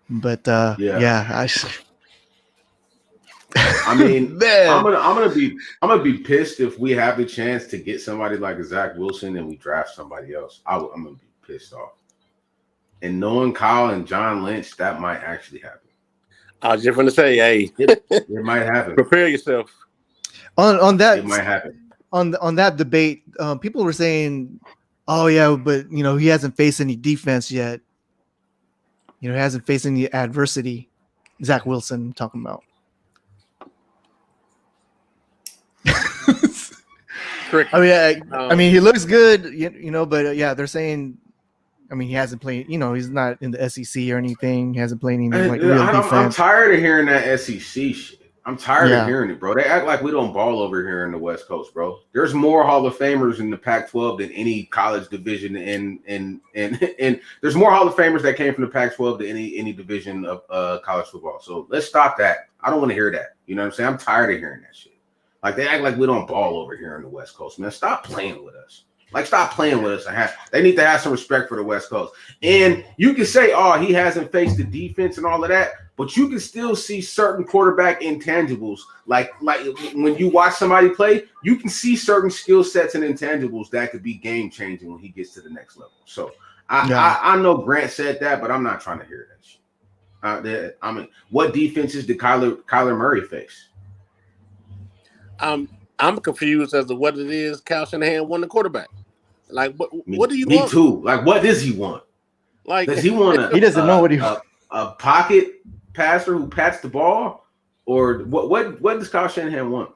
But I mean, I'm gonna be pissed if we have the chance to get somebody like Zach Wilson and we draft somebody else. I'm gonna be pissed off. And knowing Kyle and John Lynch, that might actually happen. I was just going to say, hey, it might happen. Prepare yourself. On that, it might happen. On that debate, people were saying, "Oh yeah, but he hasn't faced any defense yet. He hasn't faced any adversity." Zach Wilson, I'm talking about. I mean, he looks good, but they're saying. He hasn't played. He's not in the SEC or anything. He hasn't played any real defense. I'm tired of hearing that SEC shit. I'm tired of hearing it, bro. They act like we don't ball over here in the West Coast, bro. There's more Hall of Famers in the Pac-12 than any college division, and there's more Hall of Famers that came from the Pac-12 than any division of college football. So let's stop that. I don't want to hear that. You know what I'm saying? I'm tired of hearing that shit. Like they act like we don't ball over here in the West Coast, man. Stop playing with us. Like, stop playing with us. They need to have some respect for the West Coast. And you can say, oh, he hasn't faced the defense and all of that, but you can still see certain quarterback intangibles. Like when you watch somebody play, you can see certain skill sets and intangibles that could be game-changing when he gets to the next level. So I know Grant said that, but I'm not trying to hear that shit. What defenses did Kyler Murray face? I'm confused as to what it is Kyle Shanahan won the quarterback. Like, what do you want? Me too. Like, what does he want? Like, does he want he doesn't know what he wants. A pocket passer who pats the ball? Or what does Kyle Shanahan want?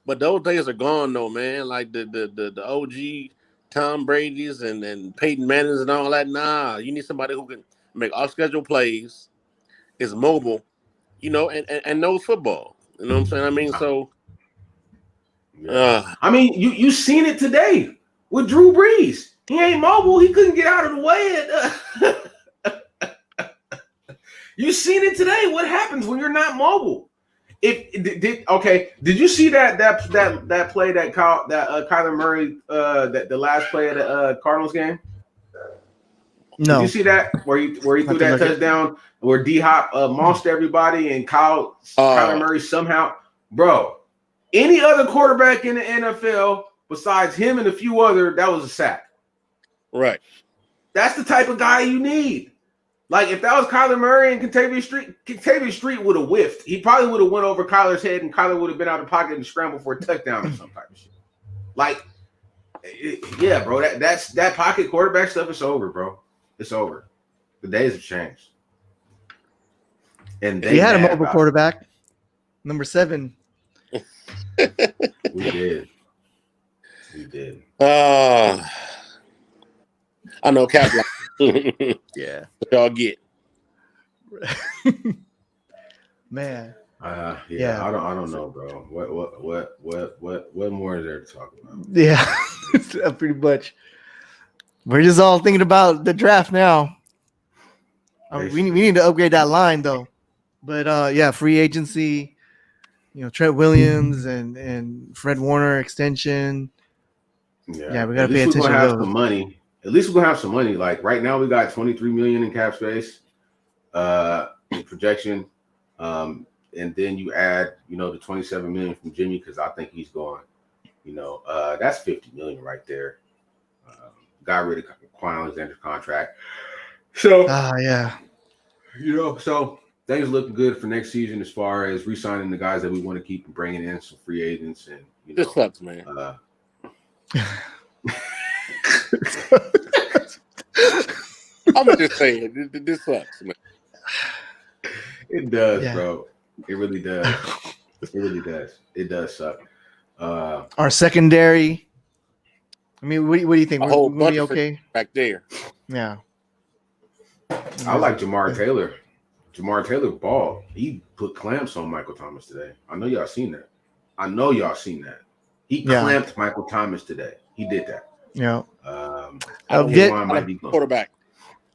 But those days are gone, though, man. Like, the OG Tom Brady's and Peyton Manning's and all that. Nah, you need somebody who can make off-schedule plays, is mobile, and knows football. You know what I'm saying? I mean, so... you seen it today with Drew Brees. He ain't mobile. He couldn't get out of the way. You seen it today. What happens when you're not mobile? Did you see that play that Kyler Murray the last play of the Cardinals game? No. Did you see that where he threw that touchdown where D-Hop mossed everybody and Kyler Murray somehow, bro? Any other quarterback in the NFL besides him and a few other, that was a sack. Right. That's the type of guy you need. Like, if that was Kyler Murray and Contavious Street would have whiffed. He probably would have went over Kyler's head and Kyler would have been out of the pocket and scrambled for a touchdown or some type of shit. Like, yeah, bro, that pocket quarterback stuff is over, bro. It's over. The days have changed. And he had a mobile quarterback, number 7. We did. We did. I know Cap. Yeah. What y'all get? Man. Yeah. I don't know, bro. What more is there to talk about? Yeah. Pretty much. We're just all thinking about the draft now. We need to upgrade that line though. But yeah, free agency, Trent Williams and Fred Warner extension. Yeah, we gotta pay attention to those. Some money. At least we're gonna have some money. Like right now, we got $23 million in cap space, in projection. And then you add, the $27 million from Jimmy because I think he's going. That's $50 million right there. Got rid of Quan Alexander's contract. So yeah. So things looking good for next season as far as re-signing the guys that we want to keep and bringing in some free agents and this sucks, man. I'm just saying, this sucks, man. It does, bro. It really does. It really does. It does suck. Our secondary. I mean, what do you think? A whole We'll bunch be of okay back there. Yeah. I like Jamar Taylor. Jamar Taylor ball. He put clamps on Michael Thomas today. I know y'all seen that. He clamped Michael Thomas today. He did that. Yeah. I don't know why I might be quarterback.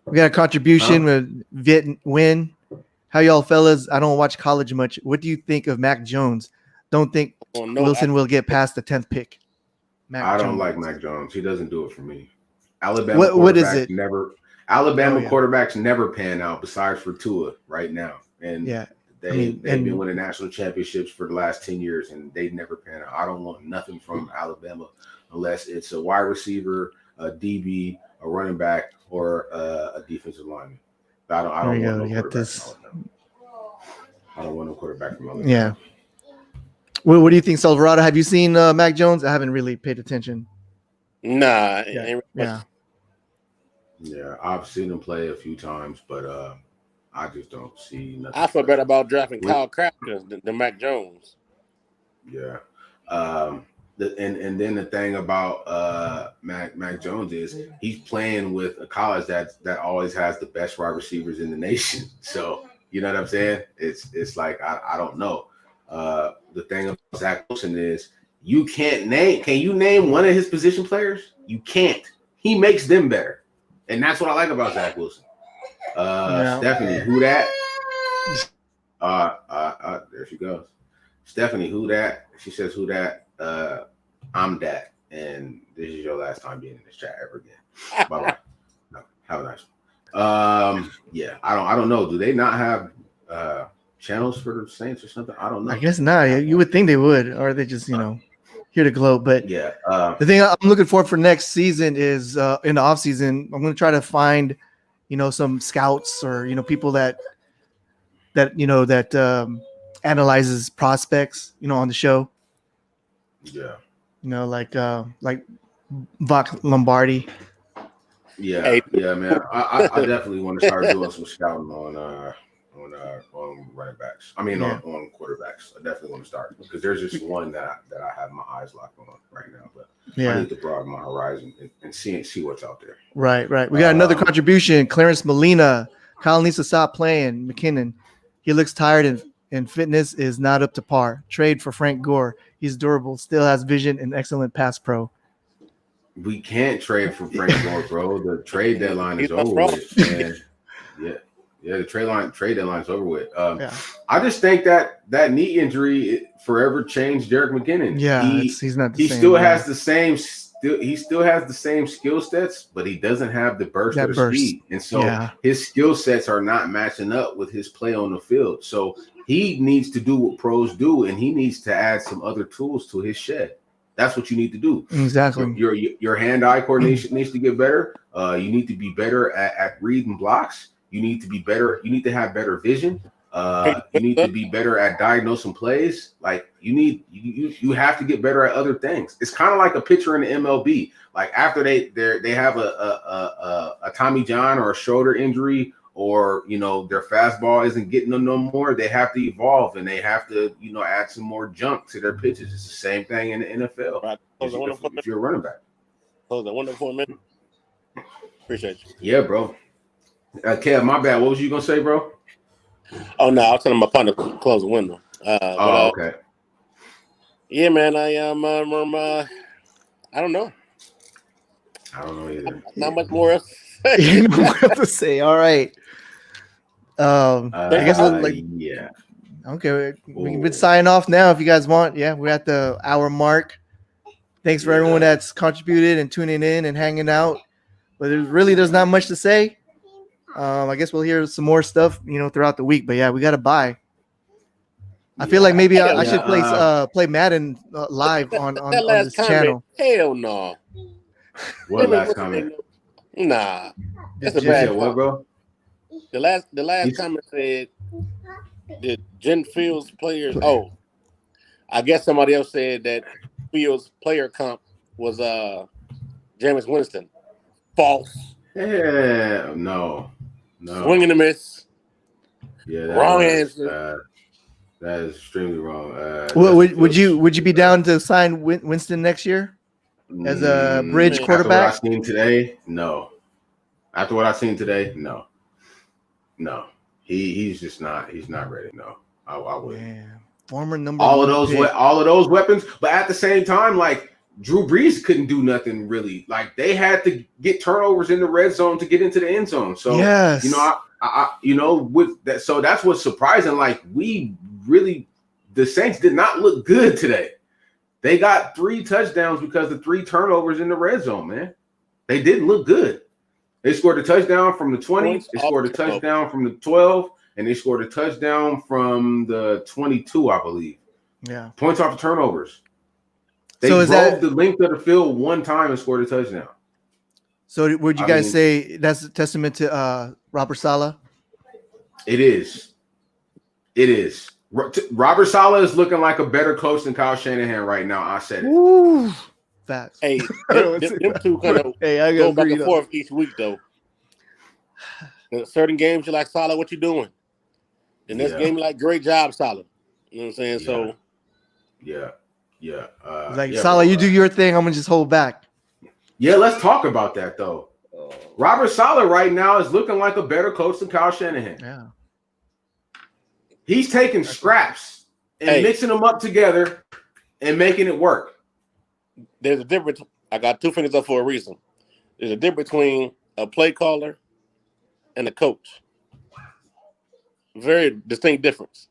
We got a contribution with Viet Win. How y'all fellas? I don't watch college much. What do you think of Mac Jones? Don't think Wilson will get past the 10th pick. I don't like Mac Jones. He doesn't do it for me. Alabama what is it? Quarterbacks never pan out besides for Tua right now. And they've been winning national championships for the last 10 years and they never pan out. I don't want nothing from Alabama unless it's a wide receiver, a DB, a running back, or a defensive lineman. I don't want no quarterback from Alabama. I don't want no quarterback from Alabama. Yeah. What do you think, Silverado? Have you seen Mac Jones? I haven't really paid attention. Nah. Yeah, I've seen him play a few times, but I just don't see nothing. I feel better about drafting Kyle Kraft than Mac Jones. Yeah. And then the thing about Mac Jones is he's playing with a college that always has the best wide receivers in the nation. So you know what I'm saying? It's like I don't know. The thing about Zach Wilson is can you name one of his position players? You can't. He makes them better. And that's what I like about Zach Wilson. Stephanie, who that? There she goes. Stephanie, who that? She says, who that? I'm that. And this is your last time being in this chat ever again. Bye-bye. No, have a nice one. Yeah, I don't know. Do they not have channels for the Saints or something? I don't know. I guess not. You would think they would, or are they just, here to gloat? But yeah, the thing I'm looking for next season is in the offseason, I'm going to try to find, some scouts or, people that analyzes prospects, on the show. Yeah. Like Vach Lombardi. Yeah, man. I definitely want to start doing some scouting on running backs. I mean, on quarterbacks. I definitely want to start because there's just one that I have my eyes locked on right now. But I need to broaden my horizon and see what's out there. Right. We got another contribution. Clarence Molina. Kyle needs to stop playing. McKinnon. He looks tired and fitness is not up to par. Trade for Frank Gore. He's durable, still has vision and excellent pass pro. We can't trade for Frank Gore, bro. The trade deadline is over with. Man. Yeah, the trade deadline is over with. I just think that knee injury forever changed Jerick McKinnon. Yeah, he's not. He still has the same. He still has the same skill sets, but he doesn't have the burst or speed, and so his skill sets are not matching up with his play on the field. So he needs to do what pros do, and he needs to add some other tools to his shed. That's what you need to do. Exactly. Your hand-eye coordination needs to get better. You need to be better at reading blocks. You need to be better. You need to have better vision. You need to be better at diagnosing plays. Like you have to get better at other things. It's kind of like a pitcher in the MLB. Like after they have a Tommy John or a shoulder injury or their fastball isn't getting them no more, they have to evolve and they have to add some more junk to their pitches. It's the same thing in the NFL. Right. If you're a running back. Hold on, 1 minute. Appreciate you. Yeah, bro. Kev, my bad. What was you gonna say, bro? Oh no, I was telling my partner to close the window. Okay. Yeah, man. I don't know. I don't know either. Not much more else. You know what I have to say. All right. I guess yeah. Okay, we can sign off now if you guys want. Yeah, we're at the hour mark. Thanks for everyone that's contributed and tuning in and hanging out. But there's not much to say. I guess we'll hear some more stuff, throughout the week. But yeah, we got to buy. I feel like maybe I should play Madden live on this channel. Hell no. What last comment? Nah, that's a bad what, bro? The last comment said that Jen Fields players. Oh, I guess somebody else said that Fields player comp was Jameis Winston. False. Yeah, no. Swing and a miss. Yeah, wrong answer. That is extremely wrong. Well, would you be down to sign Winston next year as a bridge quarterback? After what I seen today, no. After what I seen today, no. He's just not. He's not ready. No, I wouldn't. Yeah. Former number all of those weapons, but at the same time, like Drew Brees couldn't do nothing really. Like they had to get turnovers in the red zone to get into the end zone. So yes. with that, so that's what's surprising. Like the Saints did not look good today. They got 3 touchdowns because of 3 turnovers in the red zone, man. They didn't look good. They scored a touchdown from the 20, they scored a touchdown from the 12, and they scored a touchdown from the 22, I believe. Yeah. Points off the turnovers. They drove the length of the field one time and scored a touchdown. So would you guys say that's a testament to Robert Saleh? It is. Robert Saleh is looking like a better coach than Kyle Shanahan right now. I said it. Woo. Facts. Hey, them two kind of go back and forth each week, though. In certain games, you're like, Saleh, what you doing? In this game, you're like, great job, Saleh. You know what I'm saying? Yeah. So, yeah. Saleh, you do your thing. I'm gonna just hold back. Yeah, let's talk about that though. Robert Saleh right now is looking like a better coach than Kyle Shanahan. Yeah. He's taking scraps and mixing them up together and making it work. There's a difference. I got 2 fingers up for a reason. There's a difference between a play caller and a coach. Very distinct difference.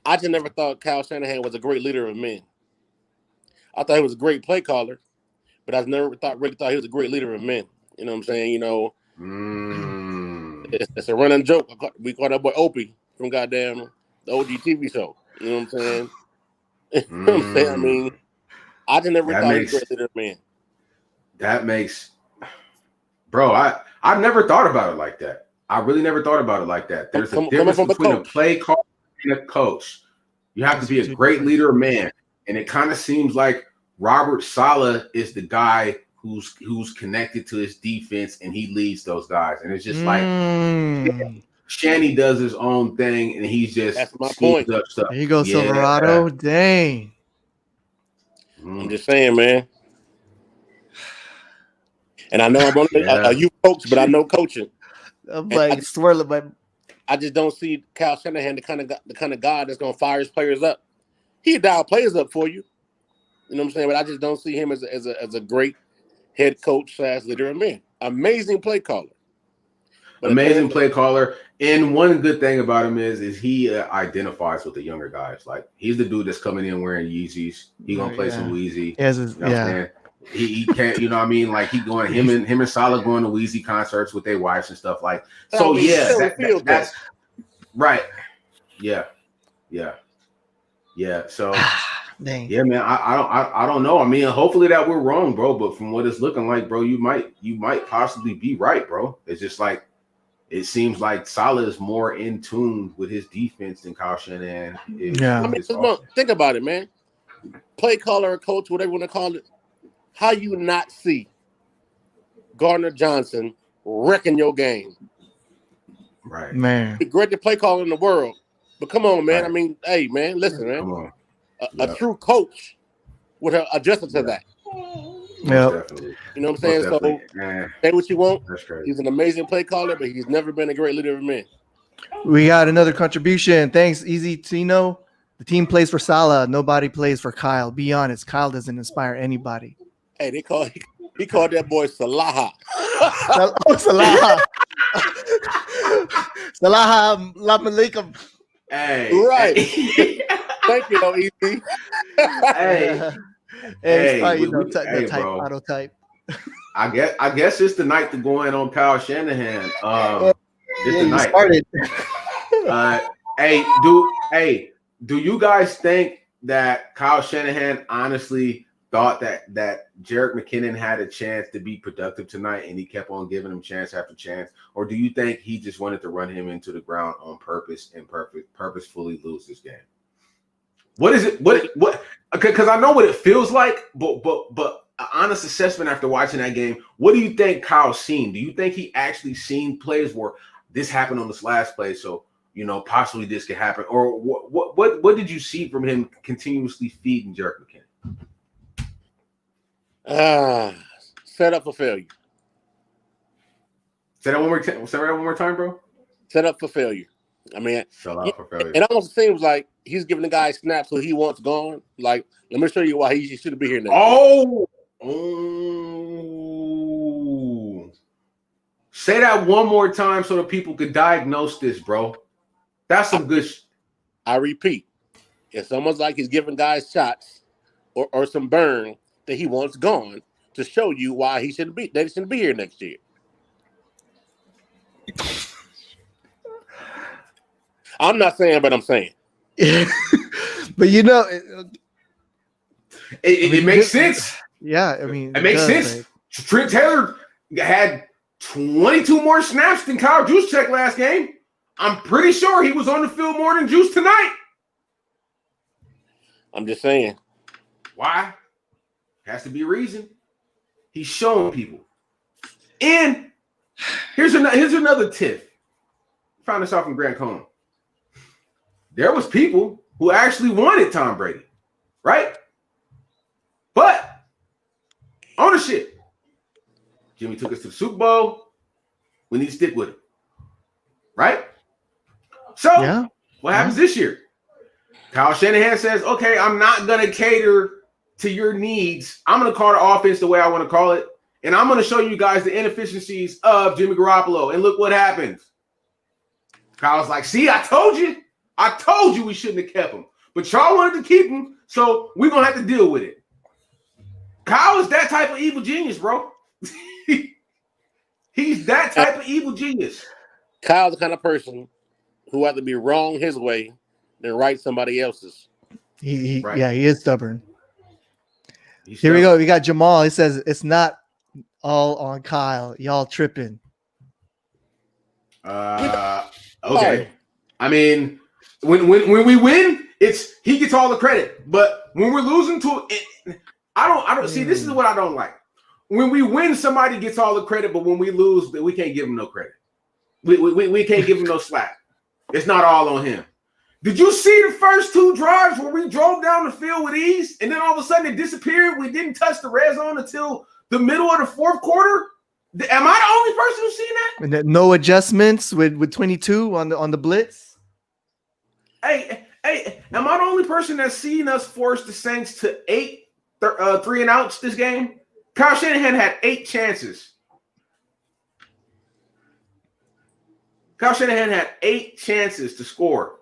I just never thought Kyle Shanahan was a great leader of men. I thought he was a great play caller, but I never really thought he was a great leader of men. You know what I'm saying? It's a running joke. We call that boy Opie from goddamn the OG TV show. You know what I'm saying? You know what I'm saying? I mean, I just never thought he was a great leader of men. That makes, bro. I never thought about it like that. I really never thought about it like that. There's a difference between a play caller and a coach. You have to be a great leader of man, and it kind of seems like Robert Saleh is the guy who's connected to his defense, and he leads those guys. And it's just like Shanny does his own thing, and he's just that's my point. Up stuff. There you go, Silverado. Dang. I'm just saying, man. And I know I'm only a youth coach, but I know coaching. I'm like swirling my. I just don't see Kyle Shanahan the kind of guy that's gonna fire his players up. He dial players up for you. You know what I'm saying? But I just don't see him as a great head coach / leader of men. Amazing play caller. Amazing play caller. And one good thing about him is he identifies with the younger guys. Like he's the dude that's coming in wearing Yeezys. He gonna play some Weezy. He can't, you know what I mean? Like him and Saleh going to Weezy concerts with their wives and stuff like. So that's right. Yeah. So dang. Yeah, man. I don't know. I mean, hopefully that we're wrong, bro. But from what it's looking like, bro, you might possibly be right, bro. It's just like it seems like Saleh is more in tune with his defense than Kyle Shanahan is. Yeah. I mean, think about it, man. Play caller or coach, whatever you want to call it. How you not see Gardner Johnson wrecking your game Right. Man. The greatest play caller in the world. But come on, man. Right. I mean, hey, man, listen, man. Come on. A true coach would have adjusted to that. Most definitely. You know what I'm saying? So say what you want. That's crazy. He's an amazing play caller, but he's never been a great leader of men. We got another contribution. Thanks, Easy Tino. The team plays for Salah. Nobody plays for Kyle. Be honest, Kyle doesn't inspire anybody. Hey, he called that boy Salaha. Oh, Salah. Salah Alaikum. Hey. Right. Hey. Thank you, Easy. Hey. Hey, probably, hey, type, bro. auto type. I guess it's the night to go in on Kyle Shanahan. It's the night. Started. Do you guys think that Kyle Shanahan honestly thought that Jerick McKinnon had a chance to be productive tonight and he kept on giving him chance after chance? Or do you think he just wanted to run him into the ground on purpose and purposefully lose this game? What is it? What? Because I know what it feels like, but an honest assessment after watching that game, what do you think Kyle's seen? Do you think he actually seen plays where this happened on this last play, so possibly this could happen? Or what did you see from him continuously feeding Jerick McKinnon? Set up for failure. Say that one more time, bro. Set up for failure. I mean, it almost seems like he's giving the guy snaps who he wants gone. Like, let me show you why he shouldn't be here next. Oh. Say that one more time so that people could diagnose this, bro. That's some good. I repeat, it's almost like he's giving guys shots or some burn that he wants gone to show you why they shouldn't be here next year. I'm not saying, but I'm saying. But it makes sense. Yeah, I mean, it makes sense. Like, Trent Taylor had 22 more snaps than Kyle Juszczyk last game. I'm pretty sure he was on the field more than Juice tonight. I'm just saying. Why? Has to be a reason. He's showing people. And here's another tip. Found this out from Grant Cohn. There was people who actually wanted Tom Brady, right? But ownership. Jimmy took us to the Super Bowl. We need to stick with him, right? So what happens this year? Kyle Shanahan says, okay, I'm not going to cater to your needs. I'm going to call the offense the way I want to call it. And I'm going to show you guys the inefficiencies of Jimmy Garoppolo. And look what happens. Kyle's like, see, I told you. I told you we shouldn't have kept him. But y'all wanted to keep him, so we're going to have to deal with it. Kyle is that type of evil genius, bro. He's that type of evil genius. Kyle's the kind of person who had to be wrong his way than right somebody else's. Right. Yeah, he is stubborn. Here we go. We got Jamal. He says it's not all on Kyle. Y'all tripping. Okay. I mean, when we win, it's he gets all the credit. But when we're losing to it, I don't see. This is what I don't like. When we win, somebody gets all the credit, but when we lose, we can't give him no credit. We can't give him no slack. It's not all on him. Did you see the first two drives where we drove down the field with ease, and then all of a sudden it disappeared? We didn't touch the red zone until the middle of the fourth quarter. Am I the only person who's seen that? And then no adjustments with 22 on the blitz. Hey, am I the only person that's seen us force the Saints to 8 3 and outs this game? Kyle Shanahan had 8 chances. Kyle Shanahan had 8 chances to score.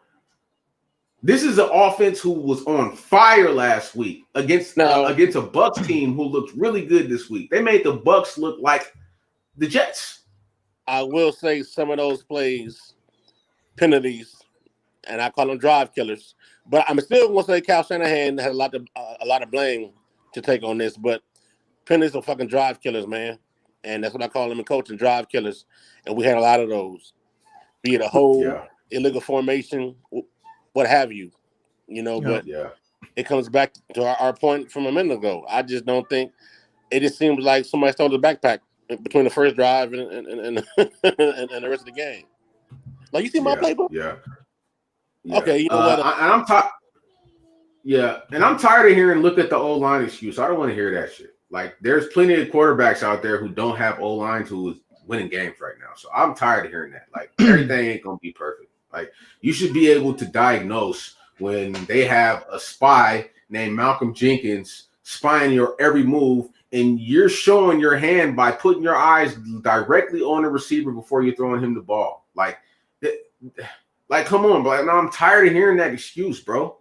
This is an offense who was on fire last week against a Bucs team who looked really good this week. They made the Bucs look like the Jets. I will say some of those plays, penalties, and I call them drive killers. But I'm still going to say Kyle Shanahan had a lot of blame to take on this. But penalties are fucking drive killers, man. And that's what I call them in coaching, drive killers. And we had a lot of those. Be it a whole illegal formation, what have you. But it comes back to our point from a minute ago. I just don't think it just seems like somebody stole the backpack between the first drive and the rest of the game. Like, you see my playbook? Yeah. Okay, you know what? I'm tired. Yeah, and I'm tired of hearing look at the O-line excuse. I don't want to hear that shit. Like, there's plenty of quarterbacks out there who don't have O-lines who is winning games right now. So I'm tired of hearing that. Like, everything ain't gonna be perfect. Like, you should be able to diagnose when they have a spy named Malcolm Jenkins spying your every move, and you're showing your hand by putting your eyes directly on the receiver before you're throwing him the ball. Like, come on, bro. Now I'm tired of hearing that excuse, bro.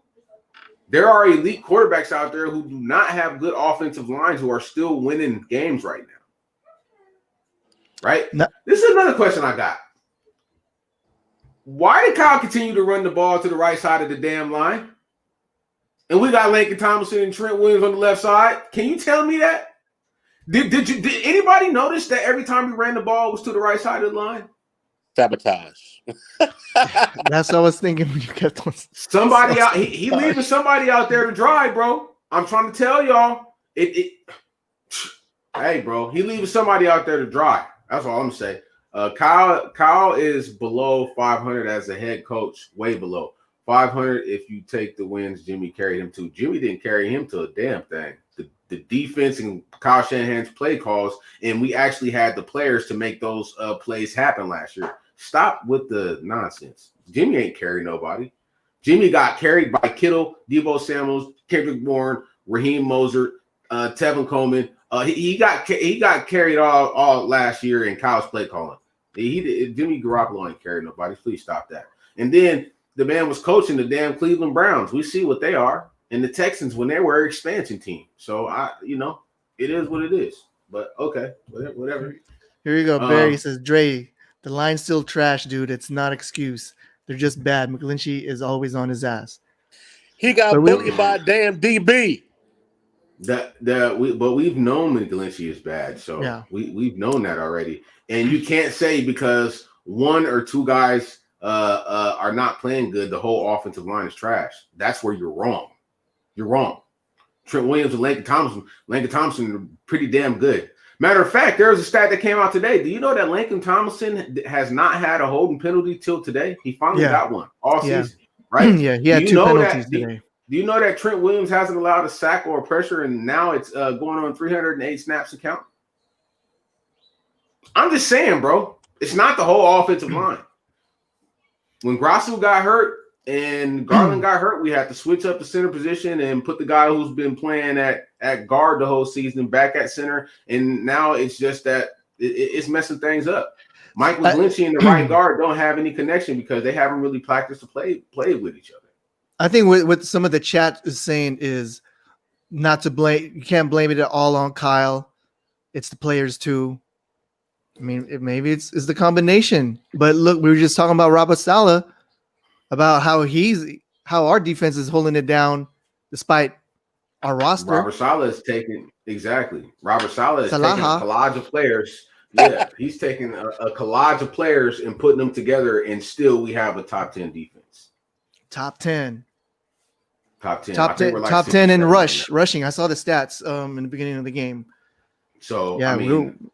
There are elite quarterbacks out there who do not have good offensive lines who are still winning games right now. Right? No. This is another question I got. Why did Kyle continue to run the ball to the right side of the damn line? And we got Laken Tomlinson and Trent Williams on the left side. Can you tell me that? Did anybody notice that every time we ran the ball it was to the right side of the line? Sabotage. That's what I was thinking when you kept on. Somebody out, he leaving somebody out there to dry, bro. I'm trying to tell y'all. Hey, bro, he leaving somebody out there to dry. That's all I'm saying. Kyle is below 500 as a head coach, way below 500. If you take the wins Jimmy carried him to, Jimmy didn't carry him to a damn thing. The defense and Kyle Shanahan's play calls, and we actually had the players to make those plays happen last year. Stop with the nonsense. Jimmy ain't carried nobody. Jimmy got carried by Kittle, Deebo Samuels, Kendrick Bourne, Raheem Mostert, Tevin Coleman. He got carried all last year in Kyle's play calling. Jimmy Garoppolo ain't carried nobody. Please stop that. And then the man was coaching the damn Cleveland Browns. We see what they are. And the Texans when they were an expansion team. So it is what it is. But okay, whatever. Here you go. Barry says, Dre, the line's still trash, dude. It's not excuse. They're just bad. McGlinchey is always on his ass. He got bullied by a damn DB. But we've known McGlinchey is bad. So yeah. we've known that already. And you can't say because one or two guys are not playing good, the whole offensive line is trash. That's where you're wrong. You're wrong. Trent Williams and Laken Tomlinson are pretty damn good. Matter of fact, there was a stat that came out today. Do you know that Laken Tomlinson has not had a holding penalty till today? He finally got one all season, right? Yeah, he had two penalties today. Do you know that Trent Williams hasn't allowed a sack or a pressure, and now it's going on 308 snaps to count? I'm just saying, bro. It's not the whole offensive line. When Grasso got hurt and Garland got hurt, we had to switch up the center position and put the guy who's been playing at guard the whole season back at center. And now it's just that it's messing things up. Mike McGlinchey and the right guard don't have any connection because they haven't really practiced to play with each other. I think what some of the chat is saying is not to blame. You can't blame it all on Kyle. It's the players too. I mean, maybe it's the combination. But look, we were just talking about Robert Saleh, about how our defense is holding it down despite our roster. Robert Saleh is taking taking a collage of players. Yeah, he's taking a collage of players and putting them together, and still we have a top 10 defense. Top 10. Top 10. Top 10, like top 10 in rushing. I saw the stats in the beginning of the game. So, yeah, I mean,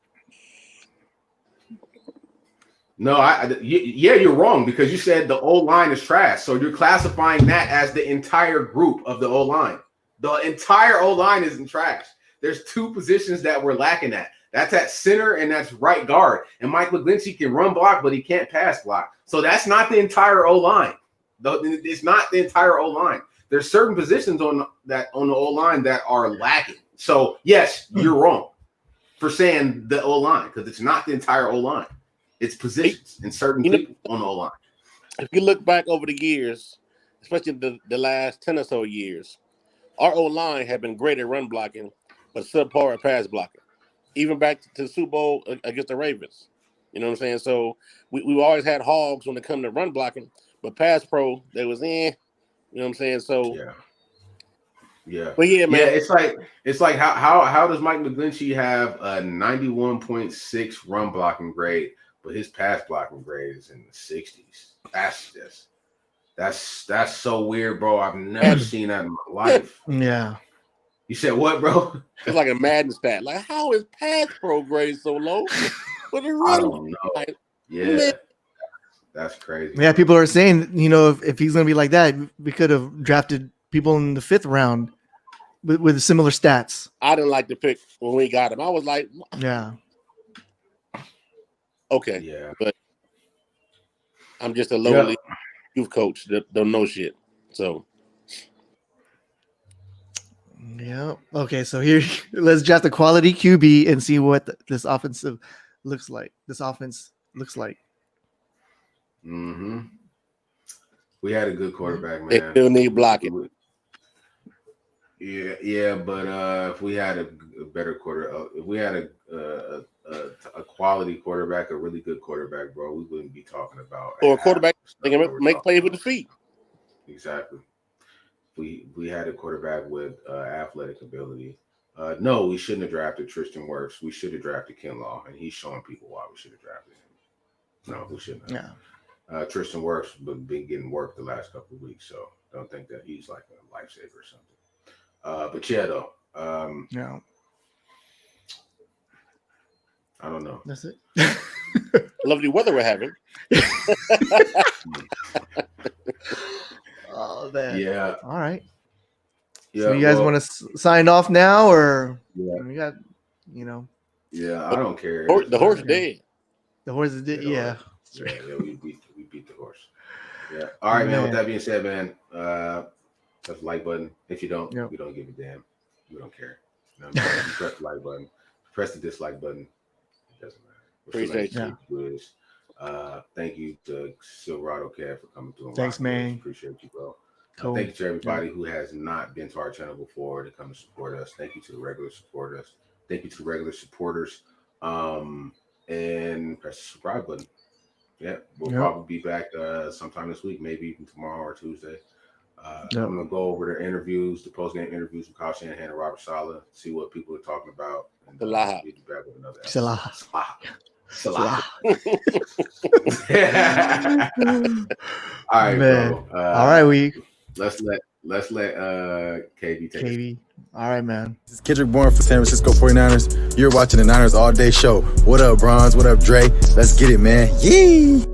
you're wrong because you said the O-line is trash. So you're classifying that as the entire group of the O-line. The entire O-line isn't trash. There's two positions that we're lacking at. That's at center and that's right guard. And Mike McGlinchey can run block, but he can't pass block. So that's not the entire O-line. It's not the entire O-line. There's certain positions on the O-line that are lacking. So, yes, you're wrong for saying the O-line because it's not the entire O-line. It's positions and certain people on the O-line. If you look back over the years, especially the last 10 or so years, our O-line have been great at run blocking, but subpar at pass blocking. Even back to the Super Bowl against the Ravens. You know what I'm saying? So we always had hogs when it come to run blocking, but pass pro, they was in. You know what I'm saying? So yeah. But yeah, man. Yeah, it's like how does Mike McGlinchey have a 91.6 run blocking grade, but his pass blocking grade is in the 60s? That's so weird, bro. I've never seen that in my life. Yeah. You said what, bro? It's like a Madden stat. Like, how is pass pro grade so low? But I don't know. Yeah. That's crazy. Yeah, people are saying, if he's going to be like that, we could have drafted people in the 5th round with similar stats. I didn't like the pick when we got him. I was like, Yeah. Okay. Yeah. But I'm just a lowly youth coach that don't know shit. So. Yeah. Okay. So here, let's draft a quality QB and see what this offense looks like. Mm-hmm. We had a good quarterback, man. They still need blocking. Yeah, but if we had a better if we had a quality quarterback, a really good quarterback, bro, we wouldn't be talking about. Or a quarterback that can make plays with the feet. Exactly. We had a quarterback with athletic ability. No, we shouldn't have drafted Tristan Wirfs. We should have drafted Kinlaw, and he's showing people why we should have drafted him. No, we shouldn't have. Yeah. Tristan Wirfs been getting work the last couple of weeks, so don't think that he's like a lifesaver or something. But yeah, though. Yeah. I don't know. That's it. Lovely weather we're having. Oh man. Yeah. All right. Yeah. So you guys want to sign off now, or we got, Yeah, I don't care. The horse dead. The horse is dead. Yeah. Yeah, we beat the horse. Yeah. All right, man. With that being said, man, press the like button. If you don't, we don't give a damn. We don't care. You press the like button. Press the dislike button. It doesn't matter. Appreciate you. Thank you to Silverado Cat for coming through. Thanks, man. Appreciate you, bro. Cool. Thank you to everybody who has not been to our channel before to come and support us. Thank you to the regular supporters. Thank you to the regular supporters. And press the subscribe button. Yeah, we'll probably be back sometime this week, maybe even tomorrow or Tuesday. I'm gonna go over the interviews, the post-game interviews with Kyle Shanahan and Robert Saleh, see what people are talking about. And we'll be back with another episode. Salah. All right, man. bro. All right, let's let KB take it. All right, man. This is Kendrick Bourne for San Francisco 49ers. You're watching the Niners All Day Show. What up, Bronze? What up, Dre? Let's get it, man. Yee!